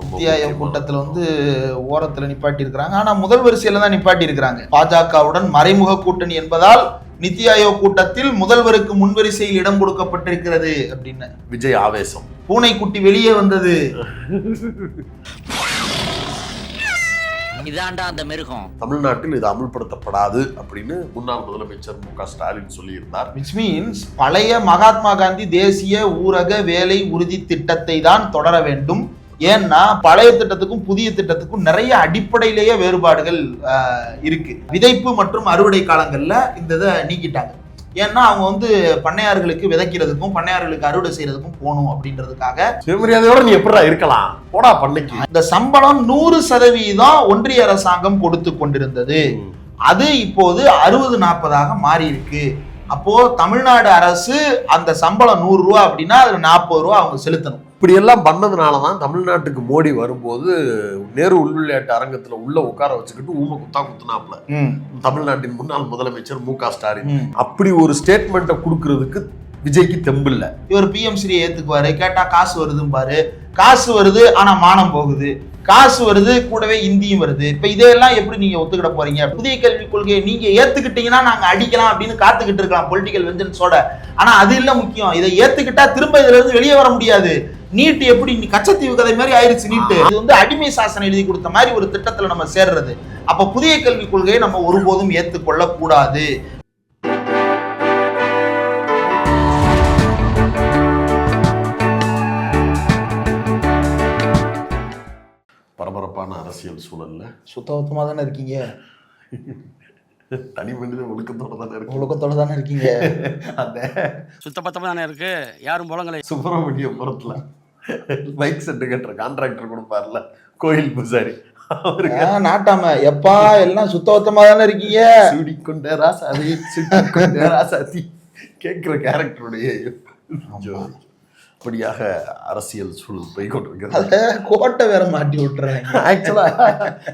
நித்தி ஆயோக் கூட்டத்தில் வந்து ஓரத்தில் நிப்பாட்டி இருக்கிறாங்க. ஆனா முதல் வரிசையில தான் நிப்பாட்டி இருக்கிறாங்க. பாஜகவுடன் மறைமுக கூட்டணி என்பதால் நித்தி ஆயோக் கூட்டத்தில் முதல்வருக்கு முன்வரிசையில் இடம் கொடுக்கப்பட்டிருக்கிறது அப்படின்னு விஜய் ஆவேசம். பூனைக்குட்டி வெளியே வந்தது. இதாண்டா அந்த மிருகம். தமிழ்நாட்டில் இது அமல்படுத்தப்படாது அப்படின்னு முன்னாள் முதலமைச்சர் மு க ஸ்டாலின் சொல்லியிருந்தார். விச் மீன்ஸ் பழைய மகாத்மா காந்தி தேசிய ஊரக வேலை உறுதி திட்டத்தை தான் தொடர வேண்டும். ஏன்னா பழைய திட்டத்துக்கும் புதிய திட்டத்துக்கும் நிறைய அடிப்படையிலேயே வேறுபாடுகள் இருக்கு. விதைப்பு மற்றும் அறுவடை காலங்கள்ல இந்த இதை நீக்கிட்டாங்க. ஏன்னா அவங்க வந்து பண்ணையார்களுக்கு விதைக்கிறதுக்கும் பண்ணையார்களுக்கு அறுவடை செய்யறதுக்கும் போகணும் அப்படின்றதுக்காக. சுயமரியாதையோட நீ எப்படா இருக்கலாம், போடா பண்ணைக்கு. இந்த சம்பளம் 100% ஒன்றிய அரசாங்கம் கொடுத்து கொண்டிருந்தது. அது இப்போது 60-40 மாறி இருக்கு. அப்போ தமிழ்நாடு அரசு அந்த சம்பளம் 100 ரூபா அப்படின்னா அதுல 40 ரூபா அவங்க செலுத்தணும். இப்படி எல்லாம் பண்ணதுனாலதான் தமிழ்நாட்டுக்கு மோடி வரும்போது நேரு உள்விளையாட்டு அரங்கத்துல உள்ள உட்கார வச்சுக்கிட்டு ஊமை குத்துனாப்ல தமிழ்நாட்டின் முன்னாள் முதலமைச்சர் மு க ஸ்டாலின். அப்படி ஒரு ஸ்டேட்மெண்ட்டை கொடுக்கறதுக்கு விஜய்க்கு தெம்பு இல்ல. இவர் பிஎம்ஸ்ரீ ஏத்துக்குவாரு, கேட்டா காசு வருதுன்னு பாரு. காசு வருது ஆனா மானம் போகுது. காசு வருது கூடவே இந்தியும் வருது. இப்ப இதையெல்லாம் எப்படி நீங்க ஒத்துக்கிட போறீங்க? புதிய கல்விக் கொள்கையை நீங்க ஏத்துக்கிட்டீங்கன்னா நாங்க அடிக்கலாம் அப்படின்னு காத்துக்கிட்டு இருக்கலாம் பொலிட்டிக்கல் வெஞ்சன்ஸோட. ஆனா அது இல்ல முக்கியம். இதை ஏத்துக்கிட்டா திரும்ப இதுல இருந்து வெளியே வர முடியாது. நீட் எப்படி கச்சத்தீவு கதை மாதிரி ஆயிருச்சு. நீட் இது வந்து அடிமை சாசனம் எழுதி கொடுத்த மாதிரி ஒரு திட்டத்துல நம்ம சேர்றது. அப்ப புதிய கல்விக் கொள்கையை நம்ம ஒருபோதும் ஏத்துக்கொள்ள கூடாது. பரபரப்பான அரசியல் சூழல்ல சுத்தமா தானே இருக்கீங்க. தனி மனித ஒழுக்கத்தோட தானே இருக்கீங்க. அந்த சுத்தபத்தமா தானே இருக்கு. யாரும் போலங்களை சுப்பிரமணியபுரத்துல பைக் செட்டு கட்டுற கான்ட்ராக்டர் கொடுப்பார்ல கோயில் பூசாரி, நாட்டாம எப்பா எல்லாம் சுத்தபத்தமா தானே இருக்கீங்க. சுடிக்கொண்டே ராசாதி சுடிக்கொண்டே ராசாதி கேட்கிற கேரக்டருடைய அப்படியாக அரசியல் சூழல் போய் கொண்டிருக்கிறது. கோட்டை வேற மாட்டி விட்டுறாங்க. ஆக்சுவலா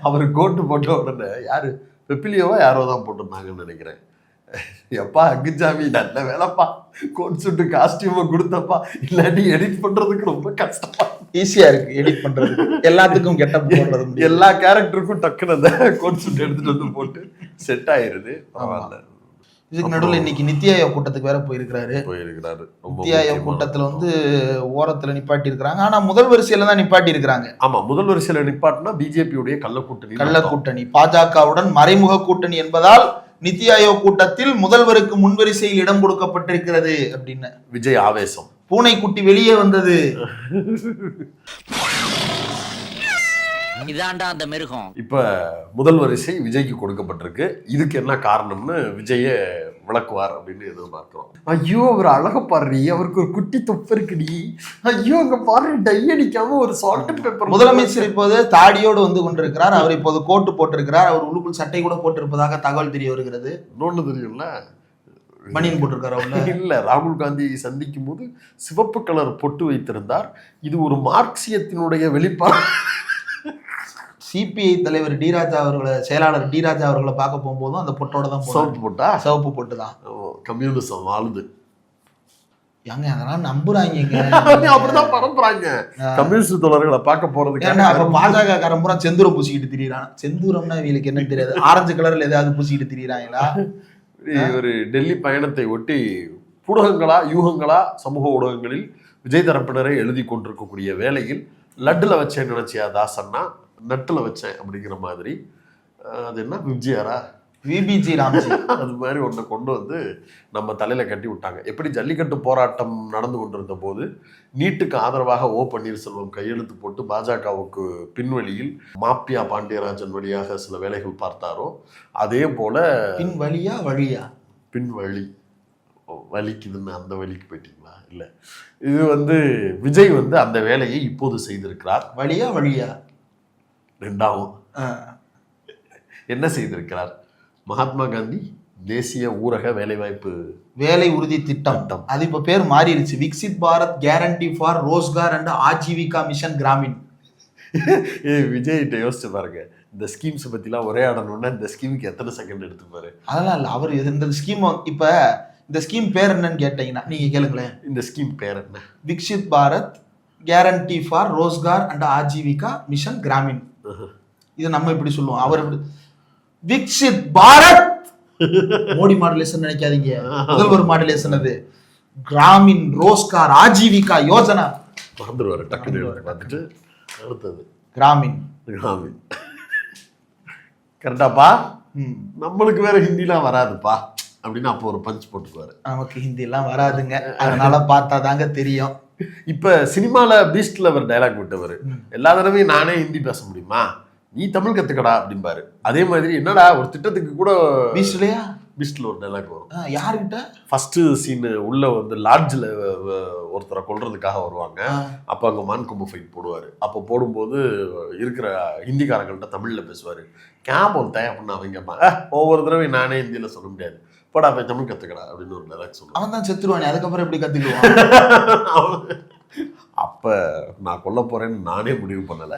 அவர் கோட்டு போட்ட உடனே யாரு பெப்பிலியோவா யாரோ தான் போட்டிருந்தாங்கன்னு நினைக்கிறேன். எப்பா அங்குச்சாமி நல்ல வேலைப்பா, கோட் சுட்டு காஸ்டியூமை கொடுத்தப்பா, இல்லாட்டி எடிட் பண்றதுக்கு ரொம்ப கஷ்டமா. ஈஸியா இருக்கு எடிட் பண்றது, எல்லாத்துக்கும் கெட்டப் போடுறது, எல்லா கேரக்டருக்கும் டக்குன்னு அந்த கோட் சுட்டு எடுத்துட்டு வந்து போட்டு செட் ஆயிருது. பரவாயில்ல. இதுக்கு நடுவில் இன்னைக்கு நித்தி ஆயோக் கூட்டத்துக்கு வேற போயிருக்கிறாரு. நித்தி ஆயோக் கூட்டத்துல வந்து ஓரத்துல நிப்பாட்டி இருக்கிறாங்க. ஆனா முதல் வரிசையில தான் நிப்பாட்டி இருக்கிறாங்க. ஆமா, முதல் வரிசையில நிப்பாட்டினா பிஜேபியுடைய கள்ள கூட்டணி பாஜகவுடன் மறைமுக கூட்டணி என்பதால் நித்தி ஆயோக் கூட்டத்தில் முதல்வருக்கு முன்வரிசையில் இடம் கொடுக்கப்பட்டிருக்கிறது அப்படின்னு விஜய் ஆவேசம். பூனைக்குட்டி வெளியே வந்தது. இதாண்டா அந்த மிருகம். இப்ப முதல் வரிசை விஜய்க்கு கொடுக்கப்பட்டிருக்கு. இதுக்கு என்ன காரணம்னு விஜய விளக்குவார் அப்படின்னு எதிர்பார்க்கிறோம். ஐயோ அவர் அழக பாரு, அவருக்கு ஒரு குட்டி தொப்பு இருக்குடி, ஐயோ அங்க பாரு டை அடிக்காம ஒரு சால்ட் பேப்பர். முதலமைச்சர் இப்போது தாடியோடு வந்து கொண்டிருக்கிறார். அவர் இப்போது கோட்டு போட்டிருக்கிறார். அவர் உள்ளுக்குள் சட்டை கூட போட்டிருப்பதாக தகவல் தெரிய வருகிறது. இன்னொன்னு தெரியும்ல, மணியன் போட்டிருக்காரு. இல்ல, ராகுல் காந்தி சந்திக்கும் போது சிவப்பு கலர் பொட்டு வைத்திருந்தார். இது ஒரு மார்க்சியத்தினுடைய வெளிப்பாடு. சிபிஐ தலைவர் டி ராஜா அவர்களை, செயலாளர் டி ராஜா அவர்களை பார்க்க போகும்போதும் அந்த பொட்டோட தான் சிவப்பு பொட்டு தான். கம்யூனிசம் வாழுது. ஏங்க அதெல்லாம் நம்புறாங்க, அப்படிதான் பரப்புறாங்க கம்யூனிஸ்ட் தோழர்களை பார்க்க போறதுக்கு. அப்ப பாஜக காரன் பூரா செந்தூரம் பூசிக்கிட்டு திரியிறான். செந்தூரம்னா இவங்களுக்கு என்ன தெரியாது, ஆரஞ்சு கலர்ல ஏதாவது பூசிக்கிட்டு திரியிறாங்களா? ஒரு டெல்லி பயணத்தை ஒட்டி ஊடகங்களா யூகங்களா சமூக ஊடகங்களில் விஜய் தரப்பினரை எழுதி கொண்டிருக்கக்கூடிய வேளையில் லட்டுல வச்சேன் நினைச்சியா தாசன்னா நட்டுல வச்சேன் அப்படிங்கிற மாதிரி. அது என்ன விஜயாரா விபிஜி ராம்ஜி அது மாதிரி ஒன்றை கொண்டு வந்து நம்ம தலையில கட்டி விட்டாங்க. எப்படி ஜல்லிக்கட்டு போராட்டம் நடந்து கொண்டிருந்த போது நீட்டுக்கு ஆதரவாக ஓ பன்னீர்செல்வம் கையெழுத்து போட்டு பாஜகவுக்கு பின்வழியில் மாப்பியா பாண்டியராஜன் வழியாக சில வேலைகள் பார்த்தாரோ, அதே போல பின்வழி வலிக்குதுன்னு அந்த வழிக்கு போயிட்டீங்களா? இல்லை, இது வந்து விஜய் வந்து அந்த வேலையை இப்போது செய்திருக்கிறார். வழியா ரெண்டாவும் என்ன செய்திருக்கிறார்? மகாத்மா காந்தி தேசிய ஊரக வேலை உறுதி திட்டம், அது இப்ப பேர் மாறிடுச்சு. Viksit Bharat guarantee for Rozgar and Aajeevika mission Grameen. விஜய்கிட்ட யோசிச்சு பாருங்க, இந்த ஸ்கீம்ஸ் பத்திலாம் ஒரே ஆடணும்னா இந்த ஸ்கீமுக்கு எத்தனை செகண்ட் எடுத்துப்பாரு. அதெல்லாம் இல்ல, அவர் இந்த ஸ்கீம் இப்ப இந்த ஸ்கீம் பேர் என்னன்னு கேட்டீங்கன்னா நீங்க கேளுங்களேன். இந்த ஸ்கீம் பேர் என்ன? Viksit Bharat guarantee for Rozgar and Aajeevika mission Gramin. இது நம்ம இப்படி சொல்லுவோம், அவர் இப்படி விக்சித் பாரத். மோடி மாடுலேஷன் நினைக்காதீங்க, முதல்வர் மாடுலேஷன் அது. கிராமின் ரோஸ்கார் ஆஜீவிகா யோஜனா மறந்துடுவாரு டக்குனு பார்த்துட்டு. அடுத்தது கிராமின். கிராமின் கரெக்டாப்பா. நம்மளுக்கு வேற ஹிந்திலாம் வராதுப்பா அப்படின்னு அப்போ ஒரு பஞ்ச் போட்டுக்குவாரு. நமக்கு ஹிந்தி எல்லாம் வராதுங்க, அதனால பார்த்தா தாங்க தெரியும். இப்ப சினிமால பீஸ்ட்ல அவர் டைலாக் விட்டவர், எல்லா தடவையும் நானே ஹிந்தி பேச முடியுமா, நீ தமிழ் கத்துக்கடா அப்படிம்பாரு. அதே மாதிரி என்னடா ஒரு திட்டத்துக்கு கூட பீஸ்ட்ல ஒரு டைலாக் வரும். யாருக்கிட்ட? ஃபர்ஸ்ட் சீன் உள்ள வந்து லாட்ஜ்ல ஒருத்தரை கொல்றதுக்காக வருவாங்க. அப்ப அங்க மான்கொம்பு ஃபைட் போடுவாரு. அப்போ போடும்போது இருக்கிற ஹிந்திக்காரங்கள்ட்ட தமிழ்ல பேசுவாரு. கேம்போல் தே அப்படின்னு அவங்க ஒவ்வொரு தடவை நானே ஹிந்தியில சொல்ல முடியாது, போடா போய் தமிழ் கத்துக்கடா அப்படின்னு ஒரு டைலாக் சொல்லுவான். அவன் தான் செத்துருவானே, அதுக்கப்புறம் எப்படி கத்துக்குவான்? அப்ப நான் கொல்ல போறேன்னு நானே முடிவு பண்ணல,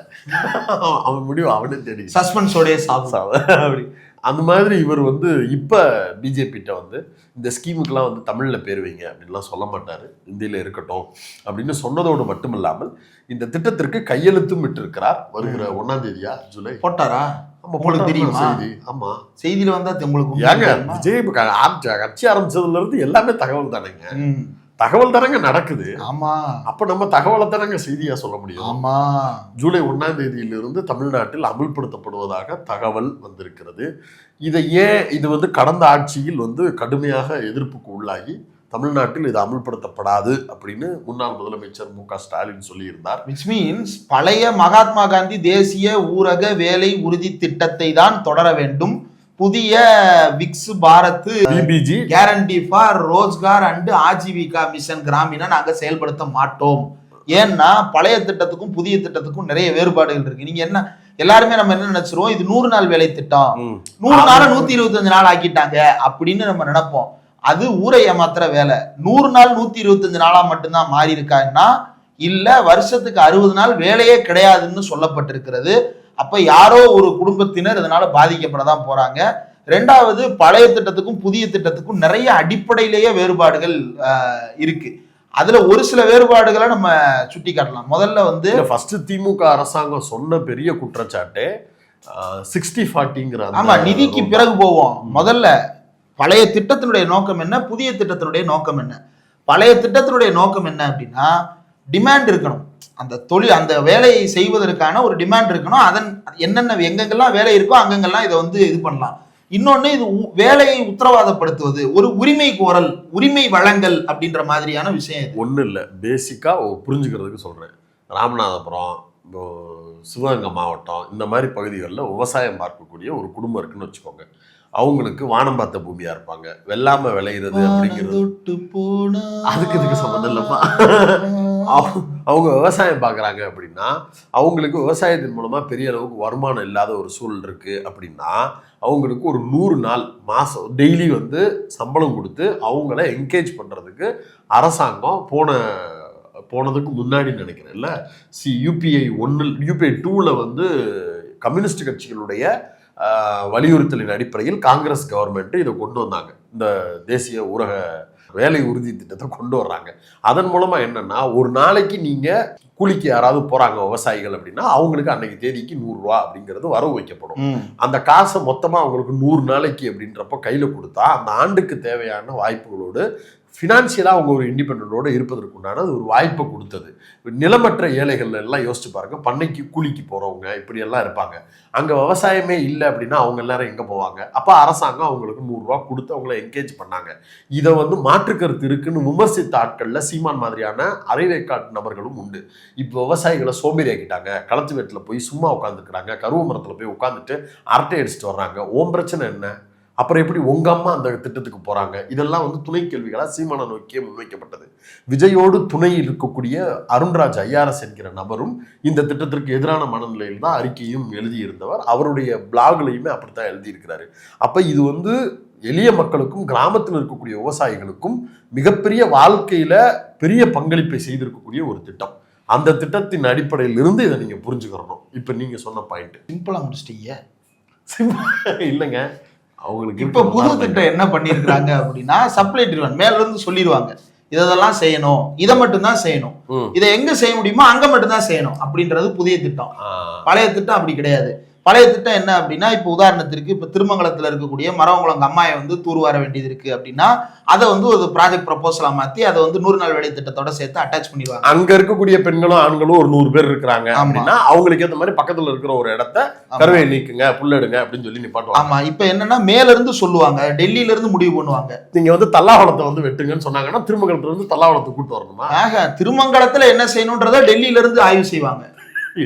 அவன் முடிவு அவனே தேடி சஸ்பென்ஸோடய சாப்பிட அப்படி. அந்த மாதிரி இவர் வந்து இப்ப பிஜேபிட்ட வந்து இந்த ஸ்கீமுக்கெல்லாம் வந்து தமிழ்ல பேர் வைங்க அப்படின்லாம் சொல்ல மாட்டாரு, இந்தியில இருக்கட்டும் அப்படின்னு சொன்னதோடு மட்டும் இல்லாமல் இந்த திட்டத்திற்கு கையெழுத்தும் விட்டிருக்கிறார். வருகிற 1ஆம் தேதியா ஜூலை போட்டாரா? உங்களுக்கு தெரியுமா செய்தி? ஆமா, செய்தியில வந்தா உங்களுக்கு ஏங்க விஜய் கட்சி ஆரம்பிச்சதுல இருந்து எல்லாமே தகவல் தானேங்க, தகவல் தானங்க நடக்குது. ஆமா, அப்ப நம்ம தகவலை தானங்க செய்தியா சொல்ல முடியும். ஆமா, ஜூலை 1ஆம் தேதியிலிருந்து தமிழ்நாட்டில் அமல்படுத்தப்படுவதாக தகவல் வந்திருக்கிறது. இதை இது வந்து கடந்த ஆட்சியில் வந்து கடுமையாக எதிர்ப்புக்கு உள்ளாகி தமிழ்நாட்டில் இது அமல்படுத்தப்படாது அப்படின்னு முன்னாள் முதலமைச்சர் மு.க. ஸ்டாலின் சொல்லியிருந்தார். விச் மீன்ஸ் பழைய மகாத்மா காந்தி தேசிய ஊரக வேலை உறுதி திட்டத்தை தான் தொடர வேண்டும், புதிய விக்ஸ் பாரத் பிபிஜி guarantee for Rozgar and Aajeevika mission கிராமினை நாங்க செயல்படுத்த மாட்டோம். ஏன்னா பழைய திட்டத்துக்கும் புதிய திட்டத்துக்கும் நிறைய வேறுபாடுகள் இருக்கு. நீங்க என்ன எல்லாருமே நம்ம என்ன நினைச்சிருவோம், இது 100 நாள் வேலை திட்டம், 100 நாள் 125 நாள் ஆக்கிட்டாங்க அப்படின்னு நம்ம நினைப்போம். அது ஊரை ஏமாத்துற வேலை. 100 நாள் 125 நாளா மட்டும்தான் மாறி இருக்காங்கன்னா இல்ல, வருஷத்துக்கு 60 நாள் வேலையே கிடையாதுன்னு சொல்லப்பட்டிருக்கிறது. அப்ப யாரோ ஒரு குடும்பத்தினர் இதனால பாதிக்கப்படதான் போறாங்க. ரெண்டாவது, பழைய திட்டத்துக்கும் புதிய திட்டத்துக்கும் நிறைய அடிப்படையிலேயே வேறுபாடுகள் இருக்கு. அதுல ஒரு சில வேறுபாடுகளை நம்ம சுட்டி காட்டலாம். முதல்ல வந்து ஃபர்ஸ்ட் திமுக அரசாங்கம் சொன்ன பெரிய குற்றச்சாட்டு 60-40ங்கிற. ஆமா, நிதிக்கு பிறகு போவோம். முதல்ல பழைய திட்டத்தினுடைய நோக்கம் என்ன, புதிய திட்டத்தினுடைய நோக்கம் என்ன? பழைய திட்டத்தினுடைய நோக்கம் என்ன அப்படின்னா, டிமாண்ட் இருக்கணும், அந்த தொழில் அந்த வேலையை செய்வதற்கான ஒரு டிமாண்ட் இருக்கணும். அதன் என்னென்ன எங்கெங்கெல்லாம் வேலை இருக்கோ அங்கெங்கெல்லாம் இதை வந்து இது பண்ணலாம். இன்னொன்னு, இது வேலையை உத்தரவாதப்படுத்துவது, ஒரு உரிமை கோரல், உரிமை வழங்கல் அப்படின்ற மாதிரியான விஷயம். ஒன்றும் இல்லை, பேசிக்கா புரிஞ்சுக்கிறதுக்கு சொல்றேன். ராமநாதபுரம், சிவகங்கை மாவட்டம் இந்த மாதிரி பகுதிகளில் விவசாயம் பார்க்கக்கூடிய ஒரு குடும்பம் இருக்குன்னு வச்சுக்கோங்க. அவங்களுக்கு வானம் பார்த்த பூமியா இருப்பாங்க, வெள்ளாமை விளையிறது அப்படிங்கிறது அதுக்கு இதுக்கு சம்மந்தம் இல்லப்பா. அவங்க விவசாயம் பார்க்குறாங்க அப்படின்னா அவங்களுக்கு விவசாயத்தின் மூலமா பெரிய அளவுக்கு வருமானம் இல்லாத ஒரு சூழல் இருக்கு அப்படின்னா அவங்களுக்கு ஒரு 100 நாள் மாசம் டெய்லி வந்து சம்பளம் கொடுத்து அவங்கள என்கரேஜ் பண்றதுக்கு அரசாங்கம் போனதுக்கு முன்னாடி நினைக்கிறேன்ல, யூபிஐ 2ல வந்து கம்யூனிஸ்ட் கட்சிகளுடைய வலியுறுத்தலின் அடிப்படையில் காங்கிரஸ் கவர்மெண்ட் இதை கொண்டு வந்தாங்க. இந்த தேசிய ஊரக வேலை உறுதி திட்டத்தை கொண்டு வர்றாங்க. அதன் மூலமா என்னன்னா, ஒரு நாளைக்கு நீங்க கூலிக்கு யாராவது போறாங்க விவசாயிகள் அப்படின்னா அவங்களுக்கு அன்னைக்கு தேதிக்கு 100 ரூபா அப்படிங்கிறது வரவு வைக்கப்படும். அந்த காசை மொத்தமா அவங்களுக்கு 100 நாளைக்கு அப்படின்றப்ப கையில கொடுத்தா அந்த ஆண்டுக்கு தேவையான வாய்ப்புகளோடு ஃபினான்சியலா அவங்க ஒரு இண்டிபெண்டோட இருப்பதற்குண்டான ஒரு வாய்ப்பை கொடுத்தது. நிலமற்ற ஏழைகள் எல்லாம் யோசிச்சு பாருங்க, பண்ணைக்கு கூலிக்கு போறவங்க இப்படி எல்லாம் இருப்பாங்க. அங்க விவசாயமே இல்லை அப்படின்னா அவங்க எல்லாரும் எங்க போவாங்க? அப்ப அரசாங்கம் அவங்களுக்கு 100 ரூபா கொடுத்து அவங்கள என்கரேஜ் பண்ணாங்க. இதை வந்து மாற்றுக்கருத்து இருக்குன்னு விமர்சித்த ஆட்கள்ல சீமான் மாதிரியான அரைவேக்காட்டு நபர்களும் உண்டு. இப்போ விவசாயிகளை சோம்பேறி ஆக்கிட்டாங்க, களத்து வீட்டுல போய் சும்மா உட்காந்துக்கிறாங்க, கருவ மரத்துல போய் உட்காந்துட்டு அரட்டை அடிச்சுட்டு வர்றாங்க. ஓம் பிரச்சனை என்ன? அப்புறம் எப்படி உங்க அம்மா அந்த திட்டத்துக்கு போறாங்க? இதெல்லாம் வந்து துணை கேள்விகளா சீமானை நோக்கியே முன்வைக்கப்பட்டது. விஜயோடு துணையில் இருக்கக்கூடிய அருண்ராஜ் ஐஆர்எஸ் என்கிற நபரும் இந்த திட்டத்திற்கு எதிரான மனநிலையில் தான் அறிக்கையும் எழுதியிருந்தவர். அவருடைய பிளாக்லையுமே அப்படித்தான் எழுதியிருக்கிறாரு. அப்ப இது வந்து எளிய மக்களுக்கும் கிராமத்தில் இருக்கக்கூடிய விவசாயிகளுக்கும் மிகப்பெரிய வாழ்க்கையில பெரிய பங்களிப்பை செய்திருக்கக்கூடிய ஒரு திட்டம். அந்த திட்டத்தின் அடிப்படையில் இருந்து இதை நீங்க புரிஞ்சுக்கிறணும். இப்ப நீங்க சொன்ன பாயிண்ட் சிம்பிளா முடிச்சிட்டீங்க. இல்லைங்க, அவங்களுக்கு இப்ப புது திட்டம் என்ன பண்ணிருக்காங்க அப்படின்னா, சப்ளை டிரிவன் மேல இருந்து சொல்லிடுவாங்க, இதெல்லாம் செய்யணும், இதை மட்டும்தான் செய்யணும், இதை எங்க செய்ய முடியுமோ அங்க மட்டும்தான் செய்யணும் அப்படின்றது புதிய திட்டம். பழைய திட்டம் அப்படி கிடையாது. பழைய திட்டம் என்ன அப்படின்னா, இப்போ உதாரணத்திற்கு இப்போ திருமங்கலத்தில் இருக்கக்கூடிய மரவங்குளம் அம்மாயை வந்து தூர்வார வேண்டியது இருக்கு அப்படின்னா அதை வந்து ஒரு ப்ராஜெக்ட் ப்ரொபோசலா மாத்தி அதை வந்து 100 நாள் வேலை திட்டத்தோட சேர்த்து அட்டாச் பண்ணிடுவாங்க. அங்க இருக்கக்கூடிய பெண்களும் ஆண்களும் ஒரு 100 பேர் இருக்கிறாங்க அப்படின்னா அவங்களுக்கு ஏற்ற மாதிரி பக்கத்துல இருக்கிற ஒரு இடத்த கருவை நீக்குங்க, புல்லெடுங்க அப்படின்னு சொல்லி நிப்பாட்டுவாங்க. ஆமா, இப்ப என்னன்னா மேல இருந்து சொல்லுவாங்க, டெல்லியில இருந்து முடிவு பண்ணுவாங்க. நீங்க வந்து தல்லாவளத்தை வந்து வெட்டுங்கன்னு சொன்னாங்கன்னா திருமங்கலத்துல இருந்து தல்லாவளத்தை கூட்டு வரணுமா? திருமங்கலத்துல என்ன செய்யணும்ன்றத டெல்லியில இருந்து ஆய்வு செய்வாங்க.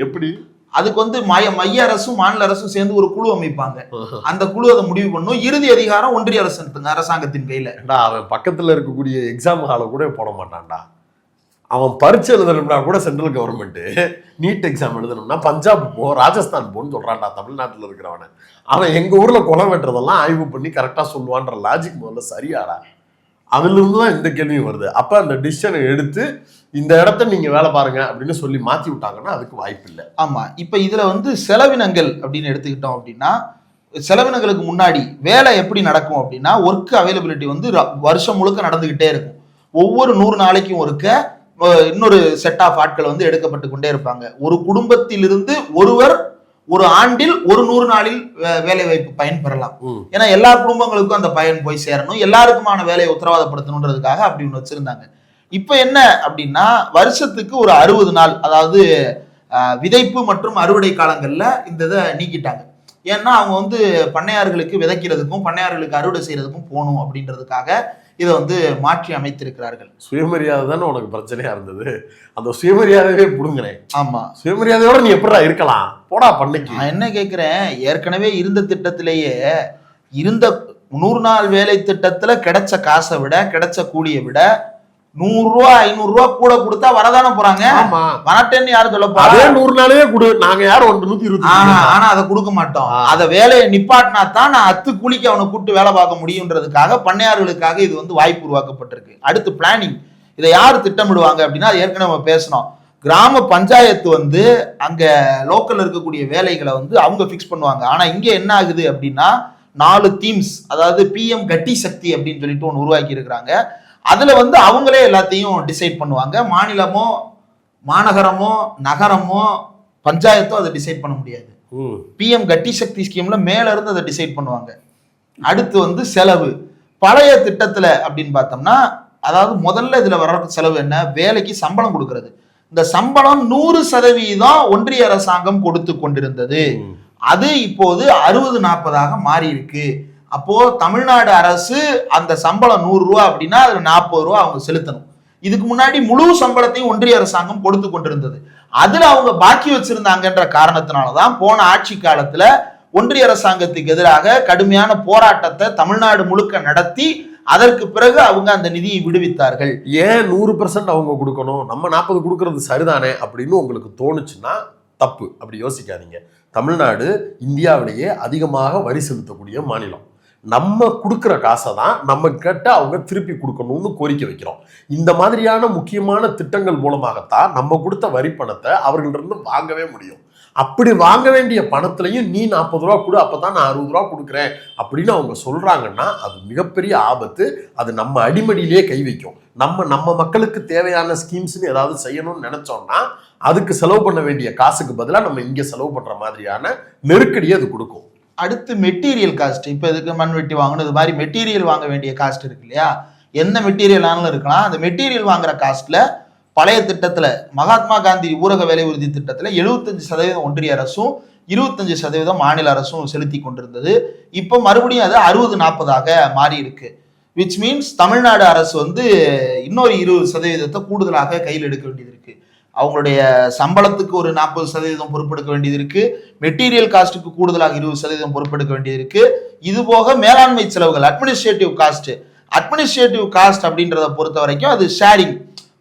எப்படி? அதுக்கு வந்து மைய அரசும் மாநில அரசும் சேர்ந்து ஒரு குழு அமைப்பாங்க. அந்த குழு அதை முடிவு பண்ணும். இறுதி அதிகாரம் ஒன்றிய அரசாங்கத்தின் கையில. அவன் பக்கத்துல இருக்கக்கூடிய எக்ஸாம் ஹால கூட போட மாட்டான்டா. அவன் பரீட்சை எழுதணும்னா கூட சென்ட்ரல் கவர்மெண்ட் நீட் எக்ஸாம் எழுதணும்னா பஞ்சாப் போ, ராஜஸ்தான் போன்னு சொல்றான்டா தமிழ்நாட்டில் இருக்கிறவன. அவன் எங்க ஊர்ல குளம் வெட்டுறதெல்லாம் ஆய்வு பண்ணி கரெக்டா சொல்லுவான்ற லாஜிக் முதல்ல சரியாடா? அதுல இருந்து தான் இந்த கேள்வியும் வருது. அப்ப அந்த டிசிஷனை எடுத்து இந்த இடத்த நீங்க வேலை பாருங்க அப்படின்னு சொல்லி மாத்தி விட்டாங்கன்னா அதுக்கு வாய்ப்பு இல்லை. ஆமா, இப்ப இதுல வந்து செலவினங்கள் அப்படின்னு எடுத்துக்கிட்டோம் அப்படின்னா, செலவினங்களுக்கு முன்னாடி வேலை எப்படி நடக்கும் அப்படின்னா, ஒர்க் அவைலபிலிட்டி வந்து வருஷம் முழுக்க நடந்துகிட்டே இருக்கும். ஒவ்வொரு 100 நாளைக்கும் ஒருக்க இன்னொரு செட் ஆஃப் ஆட்கள் வந்து எடுக்கப்பட்டு கொண்டே இருப்பாங்க. ஒரு குடும்பத்திலிருந்து ஒருவர் ஒரு ஆண்டில் ஒரு 100 நாளில் வேலை வாய்ப்பு பயன்பெறலாம். ஏன்னா எல்லா குடும்பங்களுக்கும் அந்த பயன் போய் சேரணும், எல்லாருக்குமான வேலையை உத்தரவாதப்படுத்தணுன்றதுக்காக அப்படி ஒன்று வச்சிருந்தாங்க. இப்ப என்ன அப்படின்னா, வருஷத்துக்கு ஒரு 60 நாள், அதாவது விதைப்பு மற்றும் அறுவடை காலங்கள்ல இந்த இதை நீக்கிட்டாங்க. ஏன்னா அவங்க வந்து பண்ணையார்களுக்கு விதைக்கிறதுக்கும் பண்ணையார்களுக்கு அறுவடை செய்யறதுக்கும் போகணும் அப்படின்றதுக்காக இதை வந்து மாற்றி அமைத்திருக்கிறார்கள். சுயமரியாதை தானே உனக்கு பிரச்சனையா இருந்தது, அந்த சுயமரியாதையே புடுங்குறேன். ஆமா, சுயமரியாதையோட நீ எப்படா இருக்கலாம்? போடா பண்ணைக்கு. நான் என்ன கேட்கிறேன், ஏற்கனவே இருந்த திட்டத்திலேயே இருந்த 100 நாள் வேலை திட்டத்துல கிடைச்ச காசை விட கிடைச்ச கூலியை விட 100 ரூபா 500 ரூபா கூட கொடுத்தா வரதானே போறாங்க. வரட்டேன்னு யாரும் சொல்ல போறா? 100 நாளே கொடு, நாங்க யாரும் 120. ஆனா அதை கொடுக்க மாட்டோம். அதை வேலையை நிப்பாட்டினா தான் நான் அத்து கூலிக்கு அவனை கூப்பிட்டு வேலை பார்க்க முடியும்ன்றதுக்காக பண்ணையார்களுக்காக இது வந்து வாய்ப்பு உருவாக்கப்பட்டிருக்கு. அடுத்து பிளானிங், இதை யார் திட்டமிடுவாங்க அப்படின்னா, அது ஏற்கனவே நம்ம பேசணும். கிராம பஞ்சாயத்து வந்து அங்க லோக்கல்ல இருக்கக்கூடிய வேலைகளை வந்து அவங்க பிக்ஸ் பண்ணுவாங்க. ஆனா இங்க என்ன ஆகுது அப்படின்னா, 4 தீம்ஸ், அதாவது PM கட்டி சக்தி அப்படின்னு சொல்லிட்டு ஒன்று உருவாக்கி இருக்கிறாங்க. அதுல வந்து அவங்களே எல்லாத்தையும் டிசைட் பண்ணுவாங்க. மாநிலமோ மாநகரமோ நகரமோ பஞ்சாயத்தோ அதை டிசைட் பண்ண முடியாது. PM கட்டி சக்தி ஸ்கீம்ல மேல இருந்து அதை டிசைட் பண்ணுவாங்க. அடுத்து வந்து செலவு, பழைய திட்டத்துல அப்படின்னு பார்த்தோம்னா, அதாவது முதல்ல இதுல வர செலவு என்ன, வேலைக்கு சம்பளம் கொடுக்கறது. இந்த சம்பளம் 100% ஒன்றிய அரசாங்கம் கொடுத்து கொண்டிருந்தது. அது இப்போது 60-40 மாறி இருக்கு. அப்போ தமிழ்நாடு அரசு அந்த சம்பளம் 100 ரூபா அப்படின்னா அதுல 40 ரூபா அவங்க செலுத்தணும். இதுக்கு முன்னாடி முழு சம்பளத்தையும் ஒன்றிய அரசாங்கம் கொடுத்து கொண்டிருந்தது. அதுல அவங்க பாக்கி வச்சிருந்தாங்கன்ற காரணத்தினாலதான் போன ஆட்சி காலத்துல ஒன்றிய அரசாங்கத்துக்கு எதிராக கடுமையான போராட்டத்தை தமிழ்நாடு முழுக்க நடத்தி அதற்கு பிறகு அவங்க அந்த நிதியை விடுவித்தார்கள். ஏன் 100% அவங்க கொடுக்கணும், நம்ம 40 கொடுக்கறது சரிதானே அப்படின்னு உங்களுக்கு தோணுச்சுன்னா தப்பு. அப்படி யோசிக்காதீங்க. தமிழ்நாடு இந்தியாவிலேயே அதிகமாக வரி செலுத்தக்கூடிய மாநிலம். நம்ம கொடுக்குற காசை தான் நம்ம கிட்ட அவங்க திருப்பி கொடுக்கணும்னு கோரிக்கை வைக்கிறோம். இந்த மாதிரியான முக்கியமான திட்டங்கள் மூலமாகத்தான் நம்ம கொடுத்த வரி பணத்தை அவர்களிருந்து வாங்கவே முடியும். அப்படி வாங்க வேண்டிய பணத்திலையும் நீ 40 ரூபா கொடு, அப்பதான் நான் 60 ரூபா கொடுக்குறேன் அப்படின்னு அவங்க சொல்றாங்கன்னா அது மிகப்பெரிய ஆபத்து. அது நம்ம அடிமடியிலேயே கை வைக்கும். நம்ம மக்களுக்கு தேவையான ஸ்கீம்ஸ்ன்னு ஏதாவது செய்யணும்னு நினைச்சோம்னா அதுக்கு செலவு பண்ண வேண்டிய காசுக்கு பதிலாக நம்ம இங்கே செலவு பண்ற மாதிரியான நெருக்கடியை அது கொடுக்கும். அடுத்து மெட்டீரியல் காஸ்ட், இப்போ இதுக்கு மண் வெட்டி வாங்கணும், இது மாதிரி மெட்டீரியல் வாங்க வேண்டிய காஸ்ட் இருக்கு இல்லையா, எந்த மெட்டீரியல் ஆனாலும் இருக்கலாம். அந்த மெட்டீரியல் வாங்குற காஸ்ட்ல பழைய திட்டத்துல மகாத்மா காந்தி ஊரக வேலை உறுதி திட்டத்துல 75% ஒன்றிய அரசும் 25% மாநில அரசும் செலுத்தி கொண்டிருந்தது. இப்போ மறுபடியும் அது 60-40 மாறி இருக்கு. விச் மீன்ஸ் தமிழ்நாடு அரசு வந்து இன்னொரு 20% கூடுதலாக கையில் எடுக்க வேண்டியது இருக்கு. அவங்களுடைய சம்பளத்துக்கு ஒரு 40% பொறுப்பெடுக்க வேண்டியது இருக்கு. மெட்டீரியல் காஸ்ட்டுக்கு கூடுதலாக 20% பொறுப்பெடுக்க வேண்டியது இருக்கு. இது போக மேலாண்மை செலவுகள், அட்மினிஸ்ட்ரேட்டிவ் காஸ்ட் அப்படின்றத பொறுத்த வரைக்கும் அது ஷேரிங்,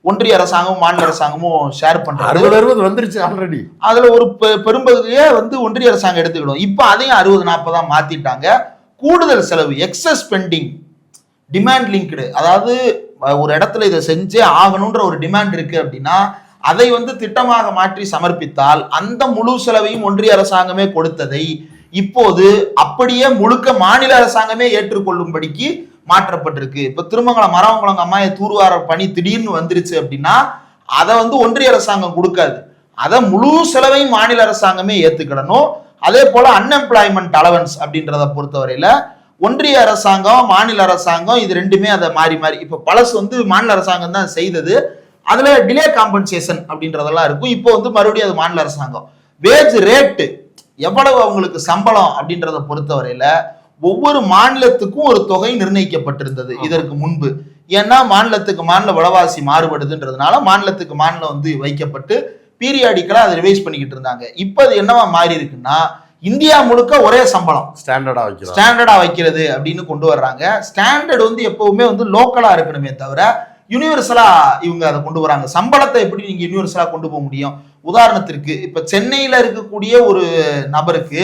ஒன்றிய அரசாங்கமும் மாநில அரசாங்கமும் ஷேர் பண்றாங்க. வந்துருச்சு ஆல்ரெடி. அதுல ஒரு பெரும்பகுதியே வந்து ஒன்றிய அரசாங்கம் எடுத்துக்கிடும். இப்ப அதையும் 60-40 மாத்திட்டாங்க. கூடுதல் செலவு, எக்ஸஸ் ஸ்பெண்டிங், டிமாண்ட் லிங்க்டு, அதாவது ஒரு இடத்துல இதை செஞ்சே ஆகணும்ன்ற ஒரு டிமாண்ட் இருக்கு அப்படின்னா அதை வந்து திட்டமாக மாற்றி சமர்ப்பித்தால் அந்த முழு செலவையும் ஒன்றிய அரசாங்கமே கொடுத்ததை இப்போது அப்படியே முழுக்க மாநில அரசாங்கமே ஏற்றுக்கொள்ளும்படிக்கு மாற்றப்பட்டிருக்கு. இப்ப திருமங்கலம் மரவங்குளம் அம்மாயை தூர்வார பணி திடீர்னு வந்துருச்சு அப்படின்னா அதை வந்து ஒன்றிய அரசாங்கம் கொடுக்காது. அதை முழு செலவையும் மாநில அரசாங்கமே ஏத்துக்கிடணும். அதே போல அன்எம்ப்ளாய்மெண்ட் அலவன்ஸ் அப்படின்றத பொறுத்தவரையில ஒன்றிய அரசாங்கம் மாநில அரசாங்கம் இது ரெண்டுமே அதை மாறி மாறி, இப்ப பழசு வந்து மாநில அரசாங்கம் தான் செய்தது, அதுல டிலே காம்பன்சேஷன் அப்படின்றதெல்லாம் இருக்கும். இப்போ வந்து மறுபடியும் அது மாநில அரசாங்கம். வேஜ் ரேட்டு எவ்வளவு அவங்களுக்கு சம்பளம் அப்படின்றத பொறுத்தவரையில ஒவ்வொரு மாநிலத்துக்கும் ஒரு தொகை நிர்ணயிக்கப்பட்டிருந்தது இதற்கு முன்பு. ஏன்னா மாநிலத்துக்கு மாநில விலைவாசி மாறுபடுதுன்றதுனால மாநிலத்துக்கு மாநிலம் வந்து வைக்கப்பட்டு பீரியாடிக்கலா அதை ரிவைஸ் பண்ணிக்கிட்டு இருந்தாங்க. இப்ப அது என்னவா மாறி இருக்குன்னா இந்தியா முழுக்க ஒரே சம்பளம் ஸ்டாண்டர்டா வைக்கிறது அப்படின்னு கொண்டு வர்றாங்க. ஸ்டாண்டர்ட் வந்து எப்பவுமே வந்து லோக்கலா இருக்கணுமே தவிர யூனிவர்சலா இவங்க அதை கொண்டு வராங்க. சம்பளத்தை எப்படி நீங்க யூனிவர்சலா கொண்டு போக முடியும்? உதாரணத்திற்கு இப்ப சென்னையில இருக்கக்கூடிய ஒரு நபருக்கு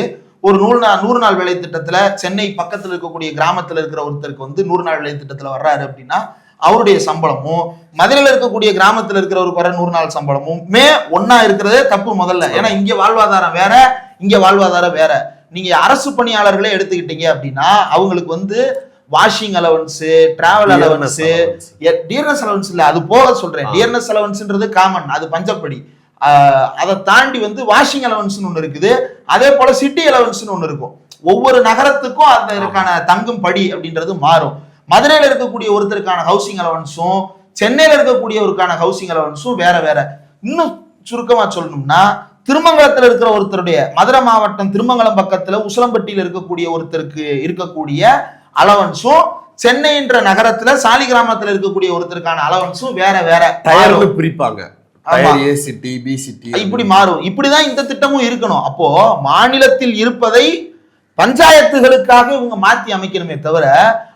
ஒரு 100 நாள் வேலை திட்டத்துல சென்னை பக்கத்துல இருக்கக்கூடிய கிராமத்துல இருக்கிற ஒருத்தருக்கு வந்து 100 நாள் வேலை திட்டத்துல வர்றாரு அப்படின்னா அவருடைய சம்பளமும் மதுரையில இருக்கக்கூடிய கிராமத்துல இருக்கிறவருக்கு வர 100 நாள் சம்பளமும் ஒன்னா இருக்கிறதே தப்பு முதல்ல. ஏன்னா இங்க வாழ்வாதாரம் வேற, இங்க வாழ்வாதாரம் வேற. நீங்க அரசு பணியாளர்களே எடுத்துக்கிட்டீங்க அப்படின்னா அவங்களுக்கு வந்து washing allowance, travel allowance, dearness allowance இல்ல, அது போக சொல்றேன். டியர்னஸ் அலவன்ஸ்ன்றது காமன், அது பஞ்சப்படி. அதை தாண்டி வந்து வாஷிங் அலவன்ஸ் ஒண்ணு இருக்குது. அதே போல சிட்டி அலவன்ஸ் ஒண்ணு இருக்கும். ஒவ்வொரு நகரத்துக்கும் அதற்கான தங்கும் படி அப்படின்றது மாறும். மதுரையில இருக்கக்கூடிய ஒருத்தருக்கான ஹவுசிங் அலவன்ஸும் சென்னையில இருக்கக்கூடியவருக்கான ஹவுசிங் அலவன்ஸும் வேற வேற. இன்னும் சுருக்கமா சொல்லணும்னா திருமங்கலத்துல இருக்கிற ஒருத்தருடைய, மதுரை மாவட்டம் திருமங்கலம் பக்கத்துல உசிலம்பட்டியில இருக்கக்கூடிய ஒருத்தருக்கு இருக்கக்கூடிய அலவன்ஸும் சென்னைன்ற நகரத்துல சாலிகிராமத்துல இருக்கக்கூடிய ஒருத்தருக்கான அலவன்ஸும் வேற வேற பிரிப்பாங்க. இப்படி மாறும். இப்படிதான் இந்த திட்டமும் இருக்கணும். அப்போ மாநிலத்தில் இருப்பதை பஞ்சாயத்துகளுக்காக இவங்க மாத்தி அமைக்கணுமே தவிர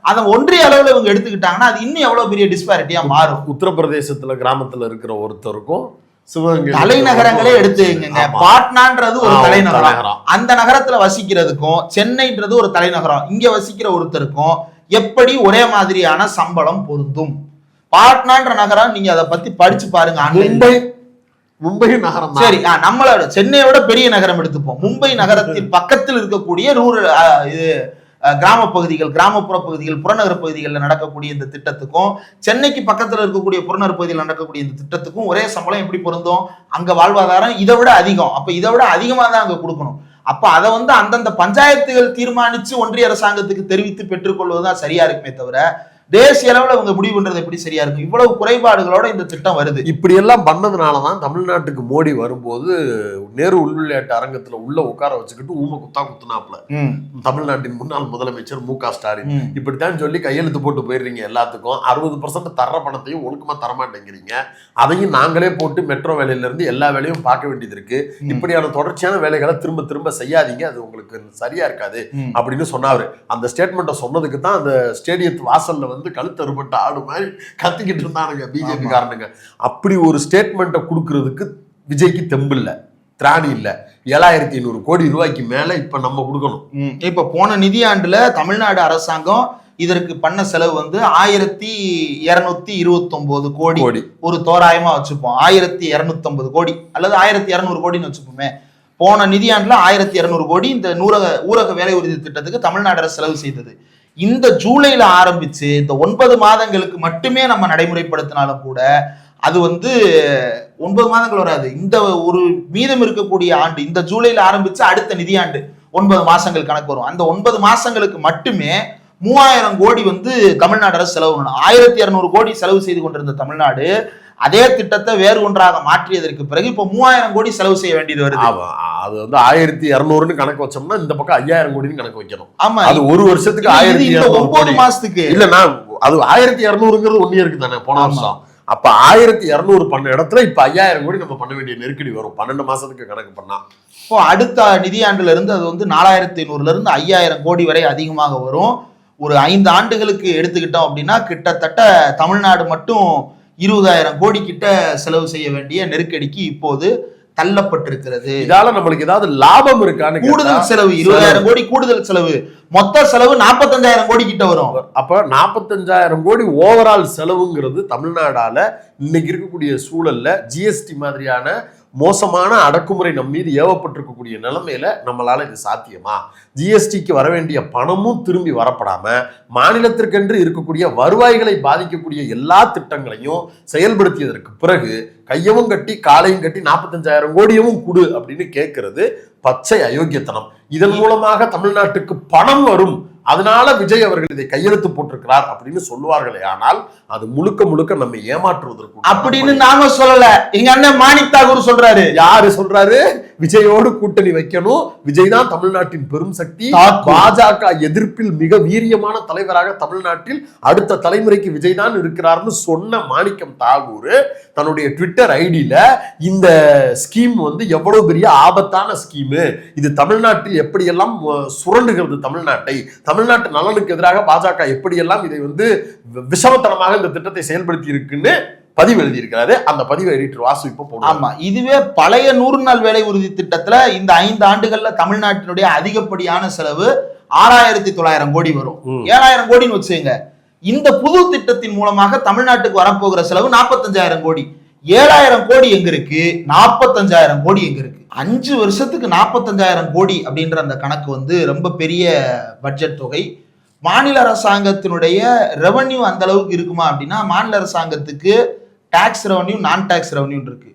அதை ஒன்றிய அளவுல இவங்க எடுத்துக்கிட்டாங்கன்னா அது இன்னும் எவ்வளவு பெரிய டிஸ்பாரிட்டியா மாறும். உத்தரப்பிரதேசத்துல கிராமத்துல இருக்கிற ஒருத்தருக்கும் சிவகங்கை தலைநகரங்களே எடுத்துக்கங்க. பாட்னான்றது ஒரு தலைநகரம், அந்த நகரத்துல வசிக்கிறதுக்கும் சென்னைன்றது ஒரு தலைநகரம், இங்க வசிக்கிற ஒருத்தருக்கும் எப்படி ஒரே மாதிரியான சம்பளம் பொருந்தும்? பாட்னான்ற நகரம் நீங்க அதை பத்தி படிச்சு பாருங்க. மும்பை நகரம் சரி, நம்மளோட சென்னையோட பெரிய நகரம் எடுத்துப்போம். மும்பை நகரத்தின் பக்கத்தில் இருக்கக்கூடிய கிராம பகுதிகள், கிராமப்புற பகுதிகள், புறநகர பகுதிகளில் நடக்கக்கூடிய இந்த திட்டத்துக்கும் சென்னைக்கு பக்கத்தில் இருக்கக்கூடிய புறநகர் பகுதியில் நடக்கக்கூடிய இந்த திட்டத்துக்கும் ஒரே சம்பளம் எப்படி பொருந்தும்? அங்க வாழ்வாதாரம் இதை விட அதிகம். அப்ப இதை விட அதிகமா தான் அங்க கொடுக்கணும். அப்ப அதை வந்து அந்தந்த பஞ்சாயத்துகள் தீர்மானிச்சு ஒன்றிய அரசாங்கத்துக்கு தெரிவித்து பெற்றுக்கொள்வதுதான் சரியா இருக்குமே தவிர தேசிய அளவுல அவங்க முடிவு பண்றது எப்படி சரியா இருக்கும்? இவ்வளவு குறைபாடுகளோட இந்த திட்டம் வருது. இப்படி எல்லாம் பண்ணதுனாலதான் தமிழ்நாட்டுக்கு மோடி வரும்போது நேரு உள்விளையாட்டு அரங்கத்துல உள்ள உட்கார வச்சுக்கிட்டு ஊம குத்தா குத்துனாப்ல தமிழ்நாட்டின் முன்னாள் முதலமைச்சர் மு.க. ஸ்டாலின் இப்படித்தான் சொல்லி கையெழுத்து போட்டு போயிடுறீங்க எல்லாத்துக்கும். 60% தர்ற பணத்தையும் ஒழுக்கமா தரமாட்டேங்கிறீங்க, அதையும் நாங்களே போட்டு மெட்ரோ வேலையில இருந்து எல்லா வேலையும் பார்க்க வேண்டியது இருக்கு. இப்படியான தொடர்ச்சியான வேலைகளை திரும்ப திரும்ப செய்யாதீங்க, அது உங்களுக்கு சரியா இருக்காது அப்படின்னு சொன்னாரு. அந்த ஸ்டேட்மெண்ட்டை சொன்னதுக்கு தான் அந்த ஸ்டேடியத்து வாசல்ல வந்து கழுத்து அறுபட்ட ஆடு மாதிரி கத்திக்கிட்டு இருந்தானுங்க பிஜேபி காரணங்க. அப்படி ஒரு ஸ்டேட்மெண்ட்டை கொடுக்கறதுக்கு விஜய்க்கு தெம்பு இல்ல, திராணி இல்ல. 7500 கோடி ரூபாய்க்கு மேல இப்ப நம்ம கொடுக்கணும். இப்ப போன நிதியாண்டுல தமிழ்நாடு அரசாங்கம் இதற்கு பண்ண செலவு வந்து 1229 கோடி, ஒரு தோராயமா வச்சுப்போம். 1250 கோடி அல்லது 1200 கோடின்னு வச்சுப்போமே. போன நிதியாண்டுல 1200 கோடி இந்த ஊரக வேலை உறுதி திட்டத்துக்கு தமிழ்நாடு அரசு செலவு செய்தது. இந்த ஜூலைல ஆரம்பிச்சு இந்த 9 மாதங்களுக்கு மட்டுமே நம்ம நடைமுறைப்படுத்தினாலும் கூட அது வந்து 9 மாதங்கள் வராது. இந்த ஒரு மீதம் இருக்கக்கூடிய ஆண்டு இந்த ஜூலைல ஆரம்பிச்சு அடுத்த நிதியாண்டு 9 மாசங்கள் கணக்கு வரும். அந்த 9 மாசங்களுக்கு மட்டுமே 3000 கோடி வந்து தமிழ்நாடு அரசு செலவு பண்ணணும். 1200 கோடி செலவு செய்து கொண்டிருந்த தமிழ்நாடு அதே திட்டத்தை வேறு ஒன்றாக மாற்றியதற்கு பிறகு இப்ப 3000 கோடி செலவு செய்ய வேண்டியது வருது. அது வந்து 1200 கணக்கு வச்சோம்னா இந்த பக்கம் 5000 கோடின்னு கணக்கு வைக்கணும். ஆமா, அது ஒரு வருஷத்துக்கு 1200 மாசத்துக்கு இல்லன்னா அது 1200ங்கிறது 1 இயருக்கு தானே போன வருஷம். அப்ப 1200 பண்ண இடத்துல இப்ப 5000 கோடி நம்ம பண்ண வேண்டிய நெருக்கடி வரும் 12 மாசத்துக்கு கணக்கு பண்ணா. இப்போ அடுத்த நிதியாண்டுல இருந்து அது வந்து 4500 இருந்து 5000 கோடி வரை அதிகமாக வரும். ஒரு 5 ஆண்டுகளுக்கு எடுத்துக்கிட்டோம் அப்படின்னா கிட்டத்தட்ட தமிழ்நாடு மட்டும் 20000 கோடி கிட்ட செலவு செய்ய வேண்டிய நெருக்கடிக்கு இப்போது தள்ளப்பட்டிருக்கிறது. இதால நம்மளுக்கு ஏதாவது லாபம் இருக்கான்னு கூடுதல் செலவு 20000 கோடி கூடுதல் செலவு, மொத்த செலவு 45000 கோடி கிட்ட வரும். அப்ப 45000 கோடி ஓவரால் செலவுங்கிறது தமிழ்நாடால இன்னைக்கு இருக்கக்கூடிய சூழல்ல ஜிஎஸ்டி மாதிரியான மோசமான அடக்குமுறை நம் மீது ஏவப்பட்டிருக்கக்கூடிய நிலைமையில நம்மளால இது சாத்தியமா? ஜிஎஸ்டிக்கு வர வேண்டிய பணமும் திரும்பி வரப்படாம மாநிலத்திற்கென்று இருக்கக்கூடிய வருவாய்களை பாதிக்கக்கூடிய எல்லா திட்டங்களையும் செயல்படுத்தியதற்கு பிறகு கையவும் கட்டி காலையும் கட்டி 45,000 கோடியவும் கொடு அப்படின்னு கேட்கிறது பச்சை அயோக்கியத்தனம். இதன் மூலமாக தமிழ்நாட்டுக்கு பணம் வரும், அதனால விஜய் அவர்கள் இதை கையெழுத்து போட்டிருக்கிறார் அப்படின்னு சொல்லுவார்களே, ஆனால் அது முழுக்க முழுக்க நம்ம ஏமாற்றுவதற்கு அப்படின்னு நாம சொல்லல. எங்க அண்ணன் மாணிக் தாகூர் சொல்றாரு. யாரு சொல்றாரு? விஜயோடு கூட்டணி வைக்கணும், விஜய் தான் தமிழ்நாட்டின் பெரும் சக்தி, பாஜக எதிர்ப்பில் மிக வீரியமான தலைவராக தமிழ்நாட்டில் அடுத்த தலைமுறைக்கு விஜய் தான் இருக்கிறார்னு சொன்ன மாணிக்கம் தாகூர் தன்னுடைய ட்விட்டர் ஐடியில இந்த ஸ்கீம் வந்து எவ்வளவு பெரிய ஆபத்தான ஸ்கீமு, இது தமிழ்நாட்டில் எப்படியெல்லாம் சுரண்டுகிறது தமிழ்நாட்டை, தமிழ்நாட்டு நலனுக்கு எதிராக பாஜக எப்படியெல்லாம் இதை வந்து விஷமத்தனமாக இந்த திட்டத்தை செயல்படுத்தி இருக்குன்னு பதிவு எழுதியிருக்கிறாரு. அந்த பதிவு எடிட்டர் வாசு இப்ப போடுறாரு. ஆமா, இதுவே பழைய 100 நாள் வேலை உறுதி திட்டத்துல இந்த 5 ஆண்டுகள்ல தமிழ்நாட்டினுடைய அதிகப்படியான செலவு 6,900 கோடி வரும். 7,000 கோடின்னு வச்சுங்க. இந்த புது திட்டத்தின் மூலமாக தமிழ்நாட்டுக்கு வரப்போகிற செலவு 45,000 கோடி. 7,000 கோடி எங்க இருக்கு? 45,000 கோடி எங்க இருக்கு? 5 வருஷத்துக்கு 45,000 கோடி அப்படின்ற அந்த கணக்கு வந்து ரொம்ப பெரிய பட்ஜெட் தொகை. மாநில அரசாங்கத்தினுடைய ரெவன்யூ அந்த அளவுக்கு இருக்குமா அப்படின்னா, மாநில அரசாங்கத்துக்கு டாக்ஸ் ரெவன்யூ நான் டாக்ஸ் ரெவன்யூ இருக்கு.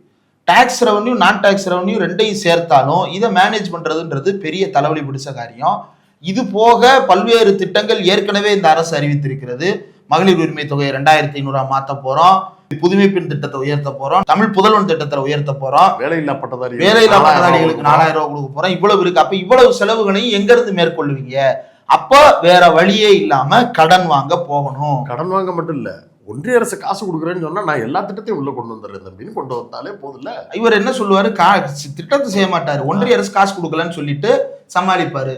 டாக்ஸ் ரெவன்யூ நான் டாக்ஸ் ரெவன்யூ ரெண்டையும் சேர்த்தாலும் இதை மேனேஜ் பண்றதுன்றது பெரிய தலைவலி பிடிச்ச காரியம். இது போக பல்வேறு திட்டங்கள் ஏற்கனவே இந்த அரசு அறிவித்திருக்கிறது. மகளிர் உரிமை தொகையை 2,500 மாத்த போறோம், புதுமை பெண் திட்டத்தை உயர்த்த போறோம், தமிழ் புதல்வன் திட்டத்தை உயர்த்த போறோம், வேலையில்லா பட்டதாரிகளுக்கு 4,000 ரூபாய் கொடுக்க போறோம். இவ்வளவு இருக்கு. அப்ப இவ்வளவு செலவுகளையும் எங்க இருந்து மேற்கொள்வீங்க? அப்ப வேற வழியே இல்லாம கடன் வாங்க போகணும். கடன் வாங்க மட்டும் இல்ல, ஒன்றிய அரசு காசு கொடுக்குறேன்னு சொன்னா நான் எல்லா திட்டத்தையும் உள்ள கொண்டு வந்துடுறேன் அப்படின்னு கொண்டு வந்தாலே போதும்ல. இவர் என்ன சொல்லுவாரு? திட்டத்தை செய்ய மாட்டாரு, ஒன்றிய அரசு காசு கொடுக்கலன்னு சொல்லிட்டு சமாளிப்பாரு.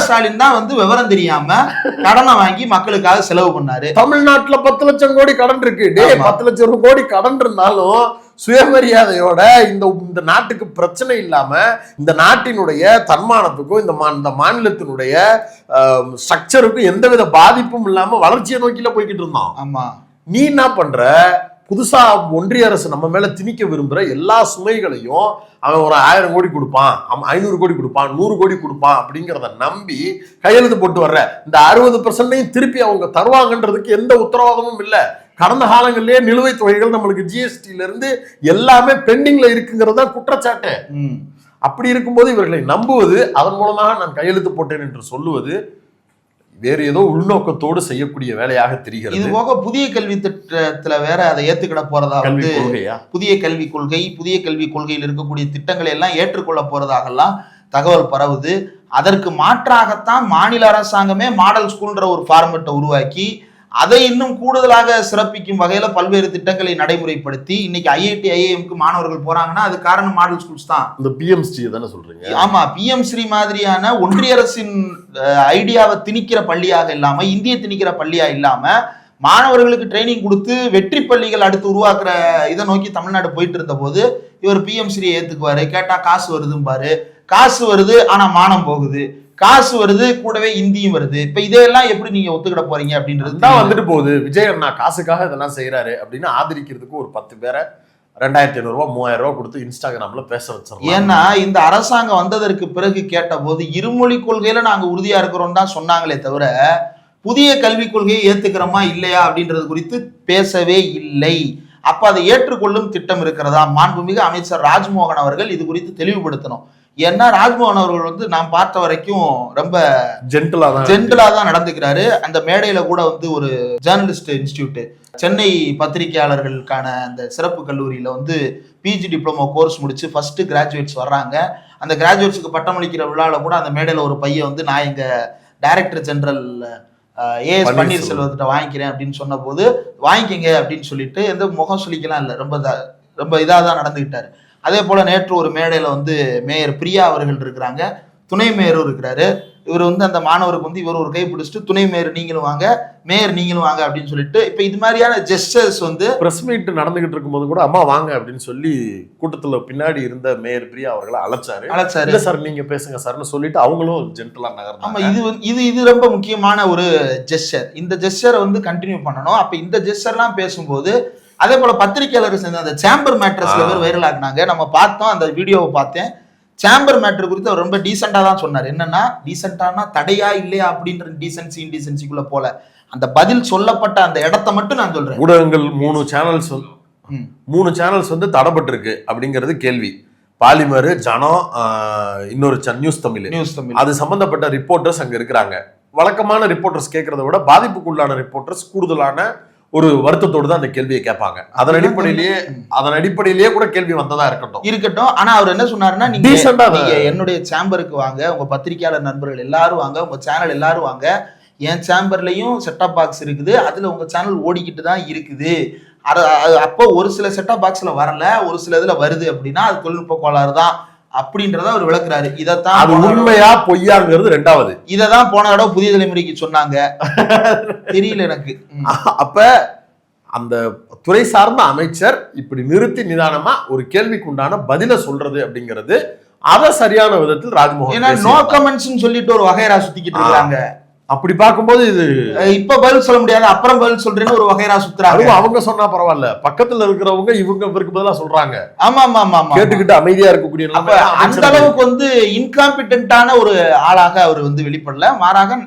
ஸ்டாலின் தான் வந்து விவரம் தெரியாம கடனை வாங்கி மக்களுக்காக செலவு பண்ணாரு. தமிழ்நாட்டுல 10 லட்சம் கோடி கடன் இருக்கு. 10 லட்சம் கோடி கடன் இருந்தாலும் சுயமரியாதையோட இந்த நாட்டுக்கு பிரச்சனை இல்லாம இந்த நாட்டினுடைய தன்மானத்துக்கும் இந்த மாநிலத்தினுடைய ஸ்ட்ரக்சருக்கும் எந்தவித பாதிப்பும் இல்லாம வளர்ச்சியை நோக்கில போய்கிட்டு இருந்தோம். ஆமா, நீ என்ன பண்ற? புதுசா ஒன்றிய அரசு நம்ம மேல திணிக்க விரும்புற எல்லா சுமைகளையும் அவன் ஒரு 1000 கோடி கொடுப்பான், 500 கோடி கொடுப்பான், 100 கோடி கொடுப்பான் அப்படிங்கிறத நம்பி கையெழுத்து போட்டு வர்ற இந்த 60% திருப்பி அவங்க தருவாங்கன்றதுக்கு எந்த உத்தரவாதமும் இல்லை. கடந்த காலங்களிலேயே நிலுவைத் தொகைகள் நம்மளுக்கு ஜிஎஸ்டில இருந்து எல்லாமே பெண்டிங்ல இருக்குங்கிறது தான் குற்றச்சாட்டு. அப்படி இருக்கும்போது இவர்களை நம்புவது, அதன் மூலமாக நான் கையெழுத்து போட்டேன் என்று சொல்லுவது வேறு ஏதோ உள்நோக்கத்தோடு செய்யக்கூடிய வேலையாக தெரிகிறது. இது போக புதிய கல்வி திட்டத்துல வேற அதை ஏத்துக்கிட போறதா வந்து புதிய கல்விக் கொள்கை, புதிய கல்விக் கொள்கையில் இருக்கக்கூடிய திட்டங்களை எல்லாம் ஏற்றுக்கொள்ள போறதாகலாம் தகவல் பரவுது. அதற்கு மாற்றாகத்தான் மாநில அரசாங்கமே மாடல் ஸ்கூல்ன்ற ஒரு ஃபார்மெட்டை உருவாக்கி அதை இன்னும் கூடுதலாக சிறப்பிக்கும் வகையில பல்வேறு திட்டங்களை நடைமுறைப்படுத்தி இன்னைக்கு ஐஐடி ஐஐஎம்க்கு மாணவர்கள் போறாங்கன்னா அது காரணம் மாடல் ஸ்கூல்ஸ் தான். இந்த பிஎம்ஸ்ரீ தானே சொல்றீங்க? ஆமா, பிஎம்ஸ்ரீ மாதிரியான ஒன்றிய அரசின் ஐடியாவை திணிக்கிற பள்ளியாக இல்லாம, இந்திய திணிக்கிற பள்ளியா இல்லாம மாணவர்களுக்கு ட்ரைனிங் கொடுத்து வெற்றி பள்ளிகள் அடுத்து உருவாக்குற இதை நோக்கி தமிழ்நாடு போயிட்டு இருந்த போது இவர் பிஎம்ஸ்ரீ ஏத்துக்குவாரு. கேட்டா காசு வருதும்பாரு. காசு வருது ஆனா மானம் போகுது, காசு வருது கூடவே இந்தியும் வருது. இப்ப இதெல்லாம் எப்படி நீங்க ஒத்துக்கிட போறீங்க அப்படின்றது தான் வந்துட்டு போகுது. விஜய் அண்ணா காசுக்காக இதெல்லாம் செய்யறாரு அப்படின்னு ஆதரிக்கிறதுக்கு ஒரு 10 பேரை 2,500 ரூபாய் 3,000 ரூபாய் கொடுத்து இன்ஸ்டாகிராம்ல பேச வச்சிடலாம். ஏன்னா இந்த அரசாங்கம் வந்ததற்கு பிறகு கேட்ட போது இருமொழி கொள்கையில நாங்க உறுதியா இருக்கிறோம் தான் சொன்னாங்களே தவிர புதிய கல்விக் கொள்கையை ஏத்துக்கிறோமா இல்லையா அப்படின்றது குறித்து பேசவே இல்லை. அப்ப அதை ஏற்றுக்கொள்ளும் திட்டம் இருக்கிறதா? மாண்புமிகு அமைச்சர் ராஜ்மோகன் அவர்கள் இது குறித்து தெளிவுபடுத்தணும். ஏன்னா ராஜ்மோகன் அவர்கள் வந்து நான் பார்த்த வரைக்கும் ரொம்ப ஜென்டிலா தான் நடந்துக்கிறாரு. அந்த மேடையில கூட வந்து ஒரு ஜேர்னலிஸ்ட் இன்ஸ்டிடியூட், சென்னை பத்திரிகையாளர்களுக்கான அந்த சிறப்பு கல்லூரியில வந்து பிஜி டிப்ளமோ கோர்ஸ் முடிச்சு ஃபர்ஸ்ட் கிராஜுவேட்ஸ் வர்றாங்க. அந்த கிராஜுவேட்ஸுக்கு பட்டமளிக்கிற விழாவில் கூட அந்த மேடையில ஒரு பையன் வந்து நான் எங்க டைரக்டர் ஜெனரல் ஏஎஸ் பன்னீர்செல்வத்திட்ட வாங்கிக்கிறேன் அப்படின்னு சொன்ன போது வாங்கிக்கங்க அப்படின்னு சொல்லிட்டு எந்த முகம் சொல்லிக்கலாம் இல்லை, ரொம்ப இதாக தான் நடந்துக்கிட்டாரு. அதே போல நேற்று ஒரு மேடையில வந்து மேயர் பிரியா அவர்கள் இருக்கிறாங்க, துணை மேயரும் இருக்கிறாரு. இவர் வந்து அந்த மாணவருக்கு வந்து இவர் ஒரு கை பிடிச்சிட்டு துணை மேயர் நீங்களும் வாங்க, மேயர் நீங்களும் வாங்க அப்படின்னு சொல்லிட்டு இப்ப இது மாதிரியான ஜெஸ்டர்ஸ் வந்து பிரஸ் மீட் நடந்துகிட்டு இருக்கும்போது கூட அம்மா வாங்க அப்படின்னு சொல்லி கூட்டத்துல பின்னாடி இருந்த மேயர் பிரியா அவர்களை அழைச்சாரு. இல்ல சார் நீங்க பேசுங்க சார்னு சொல்லிட்டு அவங்களும் ஜென்டலா நகர்ந்தாங்க. ஆமா, இது ரொம்ப முக்கியமான ஒரு ஜெஸ்டர். இந்த ஜெஸ்டரை வந்து கண்டினியூ பண்ணணும். அப்ப இந்த ஜெஸ்டர்லாம் பேசும்போது அதே போல பத்திரிகையாளர் சேர்ந்த அந்த சேம்பர் மேட்டர் சில பேர் வைரல் ஆக்குனாங்க. நம்ம பார்த்தோம், அந்த வீடியோவை பார்த்தேன். சேம்பர் மேட்டர் குறித்து அவர் ரொம்ப டீசெண்டா தான் சொன்னார். என்னன்னா, டீசெண்டானா தடையா இல்லையா அப்படின்ற டீசென்சி இன்டீசென்சிக்குள்ள போல அந்த பதில் சொல்லப்பட்ட அந்த இடத்த மட்டும் நான் சொல்றேன். ஊடகங்கள் 3 சேனல்ஸ் வந்து தடைப்பட்டிருக்கு அப்படிங்கிறது கேள்வி. பாலிமர், ஜனம், இன்னொரு நியூஸ் தமிழ், அது சம்பந்தப்பட்ட ரிப்போர்ட்டர்ஸ் அங்க இருக்கிறாங்க. வழக்கமான ரிப்போர்ட்டர்ஸ் கேட்கறத விட பாதிப்புக்குள்ளான ரிப்போர்ட்டர்ஸ் கூடுதலான ஒரு வருத்தத்தோடு தான் அந்த கேள்வியை கேட்பாங்க. அதன் அடிப்படையிலேயே கூட கேள்வி வந்ததா இருக்கட்டும். ஆனா அவர் என்ன சொன்னாருன்னா, நீங்க என்னுடைய சேம்பருக்கு வாங்க, உங்க பத்திரிகையாளர் நண்பர்கள் எல்லாரும் வாங்க, உங்க சேனல் எல்லாரும் வாங்க, என் சேம்பர்லயும் செட்டப் பாக்ஸ் இருக்குது, அதுல உங்க சேனல் ஓடிக்கிட்டு தான் இருக்குது. அப்போ ஒரு சில செட்டப் பாக்ஸ்ல வரல, ஒரு சில இதுல வருது அப்படின்னா அது தொழில்நுட்ப கோளாறு தான் அப்படின்றத அவர் விளக்குறாரு. இதைத்தான் உண்மையா பொய்யாங்கிறது ரெண்டாவது. இததான் போன தடவை புதிய தலைமுறைக்கு சொன்னாங்க, தெரியல எனக்கு. அப்ப அந்த துறை சார்ந்த அமைச்சர் இப்படி நிறுத்தி நிதானமா ஒரு கேள்விக்கு உண்டான பதில சொல்றது அப்படிங்கிறது அத சரியான விதத்தில் ராஜ்மோகன் நோ கமெண்ட்ஸ் சொல்லிட்டு ஒரு வகைரா சுத்திக்கிட்டு இருக்காங்க. அப்படி பார்க்கும்போது இது இப்ப பதில் சொல்ல முடியாது, அப்புறம் பதில் சொல்றேன்னு ஒரு வகைரா சுத்துறாங்க. அவங்க சொன்னா பரவாயில்ல, பக்கத்துல இருக்கிறவங்க இவருக்கு பதிலா சொல்றாங்க. ஆமா ஆமா ஆமா, கேட்டுக்கிட்டு அமைதியா இருக்கக்கூடிய அந்த அளவுக்கு வந்து இன்காம்பிட்டன்டான ஒரு ஆளாக அவர் வந்து வெளிப்படல. மாறாக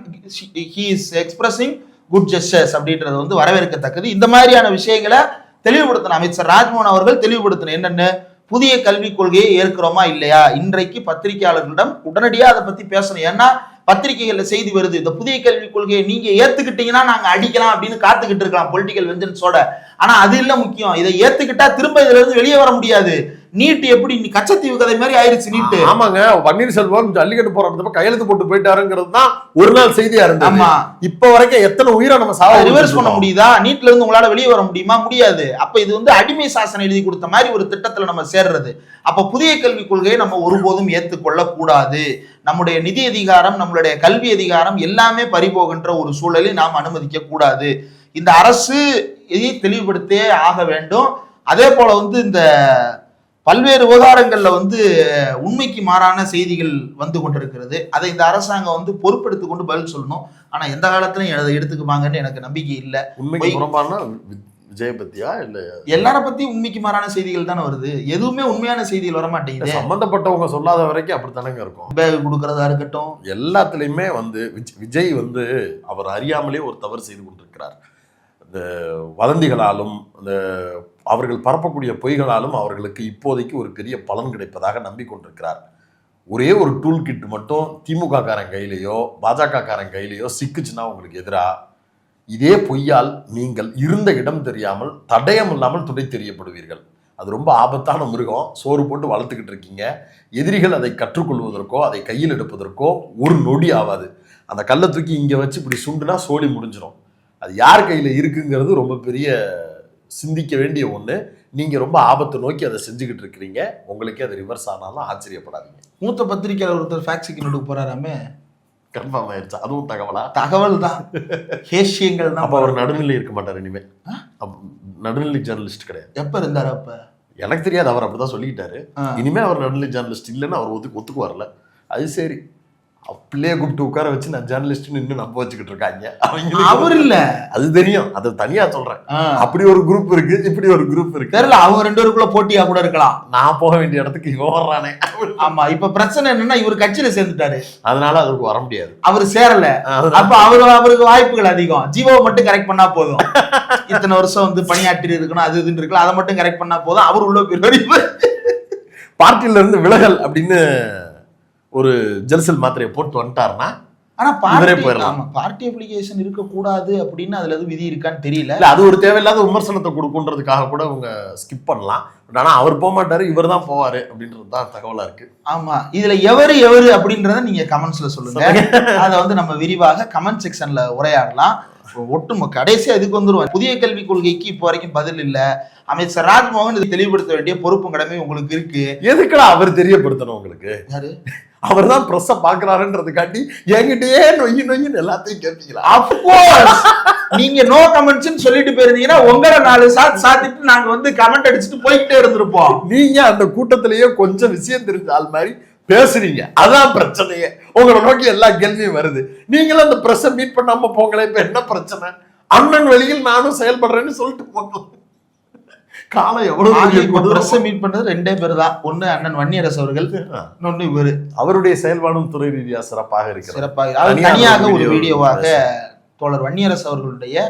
he is expressing good gestures அப்படின்றது வந்து வரவேற்கத்தக்கது. இந்த மாதிரியான விஷயங்களை தெளிவுபடுத்தின அமைச்சர் ராஜ்மோகன் அவர்கள் தெளிவுபடுத்தின என்னன்னு, புதிய கல்விக் கொள்கையை ஏற்கிறோமா இல்லையா, இன்றைக்கு பத்திரிகையாளர்களிடம் உடனடியா அதை பத்தி பேசணும். ஏன்னா பத்திரிகைகள்ல செய்தி வருது, இந்த புதிய கல்விக் கொள்கையை நீங்க ஏத்துக்கிட்டீங்கன்னா நாங்க அடிக்கலாம் அப்படின்னு காத்துக்கிட்டு இருக்கலாம் பொலிட்டிக்கல் வெஞ்சன்ஸோட. ஆனா அது இல்ல முக்கியம், இதை ஏத்துக்கிட்டா திரும்ப இதுல இருந்து வெளியே வர முடியாது. நீட் எப்படி கச்சத்தீவு கதை மாதிரி ஆயிருச்சு நீட். ஆமாங்க, பன்னீர்செல்வம் ஜல்லிக்கட்டு போராட்டத்தப்ப கையெழுத்து போட்டு போயிட்டாருங்கிறது தான் ஒரு நாள் செய்தியா இருந்தது. ஆமா, இப்ப வரைக்கும் எத்தனை உயிரை நம்ம ரிவர்ஸ் பண்ண முடியுதா? நீட்ல இருந்து உங்களால வெளியே வர முடியுமா? முடியாது. அப்ப இது வந்து அடிமை சாசனம் எழுதி கொடுத்த மாதிரி ஒரு திட்டத்துல நம்ம சேர்றது. அப்ப புதிய கல்விக் கொள்கையை நம்ம ஒருபோதும் ஏற்றுக்கொள்ள கூடாது. நம்முடைய நிதி அதிகாரம், நம்மளுடைய கல்வி அதிகாரம் எல்லாமே பறிபோகின்ற ஒரு சூழலை நாம் அனுமதிக்க கூடாது. இந்த அரசு இதை தெளிவுபடுத்தே ஆக வேண்டும். அதே போல வந்து இந்த பல்வேறு விவகாரங்கள்ல வந்து உண்மைக்கு மாறான செய்திகள் வந்து கொண்டிருக்கிறது. அதை இந்த அரசாங்கம் வந்து பொறுப்பெடுத்து கொண்டு பதில் சொல்லணும். ஆனா எந்த காலத்திலும் அதை எடுத்துக்குவாங்கன்னு எனக்கு நம்பிக்கை இல்லை. உண்மைக்கு புறம்பான விஜய பத்தியா இல்ல எல்லார பத்தி உண்மைக்கு மாறான செய்திகள் தானே வருது, எதுவுமே உண்மையான செய்திகள் வர மாட்டேங்குது. சம்பந்தப்பட்டவங்க சொல்லாத வரைக்கும் அப்படித்தானங்க இருக்கும். பேக் கொடுக்கறதா இருக்கட்டும், எல்லாத்துலயுமே வந்து விஜய் வந்து அவர் அறியாமலே ஒரு தவறு செய்து கொண்டிருக்கிறார். இந்த வதந்திகளாலும் இந்த அவர்கள் பரப்பக்கூடிய பொய்களாலும் அவர்களுக்கு இப்போதைக்கு ஒரு பெரிய பலன் கிடைப்பதாக நம்பிக்கொண்டிருக்கிறார். ஒரே ஒரு டூல் கிட் மட்டும் திமுக காரன் கையிலையோ பாஜக காரன் கையிலையோ சிக்குச்சுன்னா உங்களுக்கு எதிராக இதே பொய்யால் நீங்கள் இருந்த இடம் தெரியாமல் தடயம் இல்லாமல் துடை தெரியப்படுவீர்கள். அது ரொம்ப ஆபத்தான மிருகம். சோறு போட்டு வளர்த்துக்கிட்டு இருக்கீங்க. எதிரிகள் அதை கற்றுக்கொள்வதற்கோ அதை கையில் எடுப்பதற்கோ ஒரு நொடி ஆகாது. அந்த கல்லை தூக்கி இங்கே வச்சு இப்படி சுண்டுனா சோழி முடிஞ்சிடும். அது யார் கையில் இருக்குங்கிறது ரொம்ப பெரிய சிந்திக்க வேண்டிய ஒன்று. நீங்கள் ரொம்ப ஆபத்தை நோக்கி அதை செஞ்சுக்கிட்டு இருக்கிறீங்க. உங்களுக்கே அது ரிவர்ஸ் ஆனாலும் ஆச்சரியப்படாதீங்க. மூத்த பத்திரிகையாளர் ஒருத்தர் ஃபேக்ட் செக் நோட்டுக்கு போறாராமே, கன்ஃபார்ம் ஆயிடுச்சு. அதுவும் தகவல் தான், ஹேஷியங்கள் தான். அப்போ அவர் நடுநிலை இருக்க மாட்டார். இனிமேல் நடுநிலை ஜேர்னலிஸ்ட் கிடையாது. எப்ப இருந்தாரு? அப்ப எனக்கு தெரியாது, அவர் அப்படிதான் சொல்லிக்கிட்டாரு. இனிமே அவர் நடுநிலை ஜேர்னலிஸ்ட் இல்லைன்னு அவர் ஒத்துக்கு வரல. அது சரி, பிள்ளைய கூப்பிட்டு உட்கார வச்சு நான் ஜேர்னலிஸ்ட்னு இன்னும் நம்ப வச்சுக்கிட்டு இருக்காங்க. அவர் இல்ல, அது தெரியும், அது தனியா சொல்றேன். அப்படி ஒரு குரூப் இருக்கு, இப்படி ஒரு குரூப் இருக்கு. தெரியல, அவங்க 2 பேருக்குள்ள போட்டியா கூட இருக்கலாம். நான் போக வேண்டிய இடத்துக்கு இவன் வர்றானே. ஆமா, இப்ப பிரச்சனை என்னன்னா இவர் கட்சியில சேர்ந்துட்டாரு, அதனால அதுக்கு வர முடியாது. அவர் சேரல, அப்ப அவருக்கு வாய்ப்புகள் அதிகம். ஜீவோவை மட்டும் கரெக்ட் பண்ணா போதும். இத்தனை வருஷம் வந்து பணியாற்றி இருக்கணும், அது இதுன்னு இருக்கலாம், அதை மட்டும் கரெக்ட் பண்ணா போதும், அவர் உள்ள போயிருவாரு. பார்ட்டியில இருந்து விலகல் அப்படின்னு ஒரு ஜெர்சல் மாத்திரையை போட்டு வந்துட்டாருன்னா, ஆனா பார்ட்டி அப்ளிகேஷன் இருக்க கூடாது அப்படின்னு அதுல எதுவும் விதி இருக்கான்னு தெரியல. அது ஒரு தேவையில்லாத விமர்சனத்தை கொடுக்குன்றதுக்காக கூட அவங்க ஸ்கிப் பண்ணலாம். ஆனா அவர் போக மாட்டாரு, இவர் தான் போவாரு அப்படின்றது தான் தகவலா இருக்கு. ஆமா, இதுல எவரு அப்படின்றத நீங்க கமெண்ட்ஸ்ல சொல்லுங்க. அதை வந்து நம்ம விரிவாக கமெண்ட் செக்ஷன்ல உரையாடலாம். ஒட்டுமொத்த கடைசியா இதுக்கு வந்துருவாங்க. புதிய கல்விக் கொள்கைக்கு இப்போ வரைக்கும் பதில் இல்ல. அமைச்சர் ராஜ்மோகன் இதை தெளிவுபடுத்த வேண்டிய பொறுப்பும் கடமை உங்களுக்கு இருக்கு. எதுக்குடா அவர் தெரியப்படுத்தணும்? உங்களுக்கு யாரு? அவர் தான் பிரஸ்ஸ பாக்குறாருன்றது காட்டி என்கிட்டயே நொய்யின்னு எல்லாத்தையும் கேட்பீங்களா? அஃப்கோர்ஸ், நீங்க நோ கமெண்ட்ஸ் சொல்லிட்டு போயிருந்தீங்கன்னா உங்களை 4 சாத்திட்டு நாங்க வந்து கமெண்ட் அடிச்சுட்டு போய்கிட்டே இருந்திருப்போம். நீங்க அந்த கூட்டத்திலேயே கொஞ்சம் விஷயம் தெரிஞ்ச ஆள் மாதிரி பேசுறீங்க, அதான் பிரச்சனையே. உங்களை நோக்கி எல்லா கேள்வியும் வருது. நீங்களும் அந்த பிரஸ்ஸை மீட் பண்ணாம போங்களே, இப்ப என்ன பிரச்சனை? அண்ணன் வழியில் நானும் செயல்படுறேன்னு சொல்லிட்டு போங்க. காலம் எவ்வளவு பிரஸ் மீட் பண்ணது 2 பேர் தான். ஒண்ணு அண்ணன் வன்னியரசு அவர்கள், இன்னொன்னு இவரு. அவருடைய செயல்பாடும் துறை ரீதியா சிறப்பாக இருக்கிறது. சிறப்பாக தனியாக ஒரு வீடியோவாக தோழர் வன்னியரசு அவர்களுடைய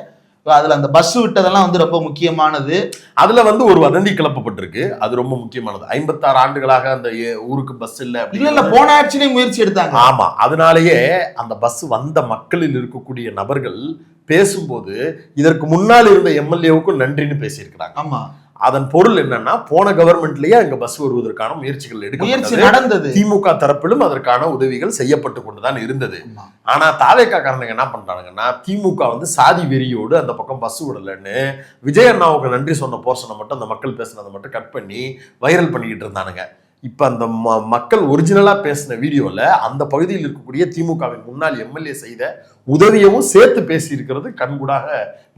அதுல அந்த பஸ் விட்டதெல்லாம் வந்து ரொம்ப முக்கியமானது. அதுல வந்து ஒரு வதந்தி கிளப்பப்பட்டிருக்கு, அது ரொம்ப முக்கியமானது. 56 ஆண்டுகளாக அந்த ஊருக்கு பஸ் இல்ல போன ஆட்சியிலே முயற்சி எடுத்தாங்க. ஆமா, அதனாலேயே அந்த பஸ் வந்த மக்களில் இருக்கக்கூடிய நபர்கள் பேசும்போது இதற்கு முன்னால் இருந்த எம்எல்ஏவுக்கும் நன்றின்னு பேசியிருக்கிறாங்க. ஆமா, அதன் பொருள் என்னன்னா போன கவர்மெண்ட்லயே அங்க பஸ் வருவதற்கான முயற்சி நடந்தது. திமுக தரப்பிலும் அதற்கான உதவிகள் செய்யப்பட்டு கொண்டுதான் இருந்தது. ஆனா தாவேகா காரணங்க என்ன பண்றாங்கன்னா, திமுக வந்து சாதி வெறியோடு அந்த பக்கம் பஸ் விடலன்னு விஜய் அண்ணாவுக்கு நன்றி சொன்ன போர்ஷனை மட்டும் அந்த மக்கள் பேசினதை மட்டும் கட் பண்ணி வைரல் பண்ணிக்கிட்டு இருந்தானுங்க. இப்ப அந்த மக்கள் ஒரிஜினலா பேசின வீடியோல அந்த பகுதியில் இருக்கக்கூடிய திமுகவின் முன்னாள் எம்எல்ஏ செய்த உதவியவும் சேர்த்து பேசி இருக்கிறது கண்கூடாக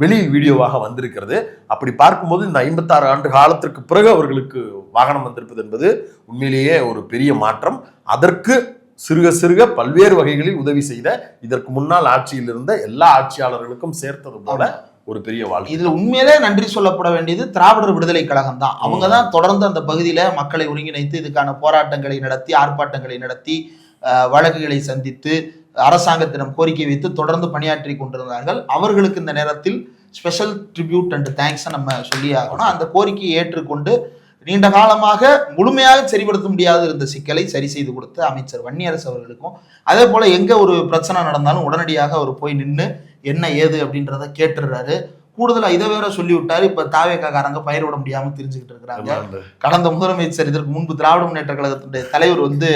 வெளி வீடியோவாக வந்திருக்கிறது. அப்படி பார்க்கும்போது இந்த 56 ஆண்டு காலத்திற்கு பிறகு அவர்களுக்கு வாகனம் வந்திருப்பது என்பது உண்மையிலேயே ஒரு பெரிய மாற்றம். அதற்கு சிறுக சிறுக பல்வேறு வகைகளில் உதவி செய்த இதற்கு முன்னால் ஆட்சியில் இருந்த எல்லா ஆட்சியாளர்களுக்கும் சேர்த்தது போல ஒரு பெரிய வாழ்க்கை. இதுல உண்மையிலே நன்றி சொல்லப்பட வேண்டியது திராவிடர் விடுதலை கழகம் தான். அவங்க தான் தொடர்ந்து அந்த பகுதியில மக்களை ஒருங்கிணைத்து இதுக்கான போராட்டங்களை நடத்தி, ஆர்ப்பாட்டங்களை நடத்தி, வழக்குகளை சந்தித்து, அரசாங்கத்திடம் கோரிக்கை வைத்து தொடர்ந்து பணியாற்றி கொண்டிருந்தார்கள். அவர்களுக்கு இந்த நேரத்தில் ஸ்பெஷல் ட்ரிபியூட் அண்ட் தேங்க்ஸ் நம்ம சொல்லி ஆகணும். அந்த கோரிக்கையை ஏற்றுக்கொண்டு நீண்ட காலமாக முழுமையாக சரிபடுத்த முடியாத இருந்த சிக்கலை சரி செய்து கொடுத்த அமைச்சர் வன்னியரசு அவர்களுக்கும், அதே போல எங்க ஒரு பிரச்சனை நடந்தாலும் உடனடியாக அவர் போய் நின்று என்ன ஏது அப்படின்றத கேட்டுறாரு. கூடுதலா இதை வேற சொல்லி விட்டாரு. இப்ப தாவேக்காரங்க பயிர் விட முடியாம தெரிஞ்சுக்கிட்டு இருக்கிறாங்க. கடந்த முதலமைச்சர் இதற்கு முன்பு திராவிட முன்னேற்ற கழகத்துடைய தலைவர் வந்து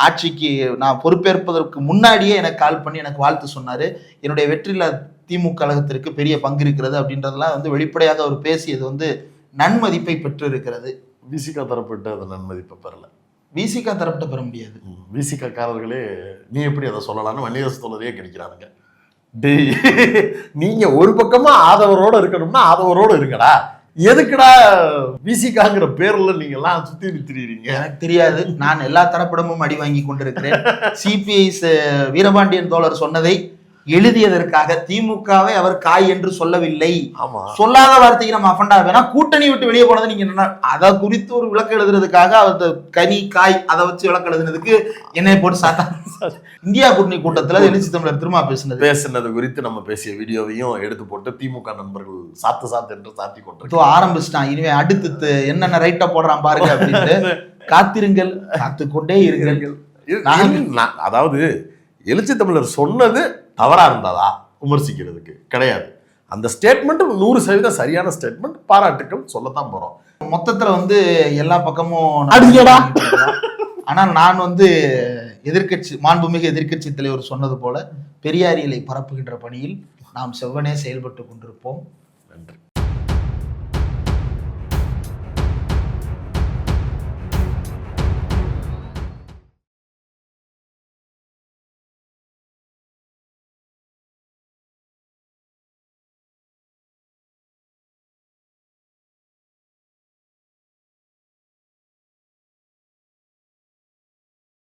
ஆட்சிக்கு நான் பொறுப்பேற்பதற்கு முன்னாடியே எனக்கு கால் பண்ணி எனக்கு வாழ்த்து சொன்னாரு. என்னுடைய வெற்றியில திமுக கழகத்திற்கு பெரிய பங்கு இருக்கிறது அப்படின்றதெல்லாம் வந்து வெளிப்படையாக அவர் பேசியது வந்து நன்மதிப்பை பெற்று இருக்கிறது. விசிகா தரப்பட்டு அந்த நன்மதிப்பை பெறல. விசிகா தரப்பட்ட பெற முடியாது. விசிகா காரர்களே நீ எப்படி அதை சொல்லலாம்னு வன்னியரசு தோழரையே கிடைக்கிறானுங்க. நீங்க ஒரு பக்கமா ஆதவரோட இருக்கணும்னா ஆதவரோட இருக்கடா, எதுக்குடா விசிகாங்கிற பேர்ல நீங்க எல்லாம் சுத்தி நிறுத்திடுறீங்க? எனக்கு தெரியாது, நான் எல்லா தரப்பிடமும் அடி வாங்கி கொண்டிருக்கிறேன். சிபிஐ வீரபாண்டியன் தோழர் சொன்னதை எழுதியதற்காக திமுகவை அவர் காய் என்று சொல்லவில்லை. சொல்லாத வார்த்தைக்கு நம்ம அஃபண்டா வேணா. கூட்டணி விட்டு வெளியே போனது நீங்க அதை குறித்து ஒரு விளக்கம் எழுதுறதுக்காக அவர் கனி காய் அதை வச்சு விளக்கம் எழுதுனதுக்கு என்னை போட்டு சாத்தா. இந்தியா கூட்டணி கூட்டத்துல எழுச்சி தமிழர் திரும்ப பேசினது குறித்து நம்ம பேசிய வீடியோவையும் எடுத்து போட்டு திமுக நண்பர்கள் சாத்து என்று சாத்தி கொண்டு ஆரம்பிச்சிட்டான். இனிமே அடுத்து என்னென்ன ரைட்டா போடுறான் பாருங்க அப்படின்ட்டு காத்திருங்கள், காத்துக்கொண்டே இருங்கள். அதாவது எழுச்சி தமிழர் சொன்னது தவறா இருந்ததா விமர்சிக்கிறதுக்கு கிடையாது. அந்த ஸ்டேட்மெண்ட் 100% சரியான ஸ்டேட்மெண்ட், பாராட்டுக்கள் சொல்லத்தான் போறோம். மொத்தத்துல வந்து எல்லா பக்கமும் ஆனா நான் வந்து மாண்புமிகு எதிர்க்கட்சி தலைவர் சொன்னது போல பெரியாரியலை பரப்புகின்ற பணியில் நாம் செவ்வனே செயல்பட்டு கொண்டிருப்போம். நன்றி.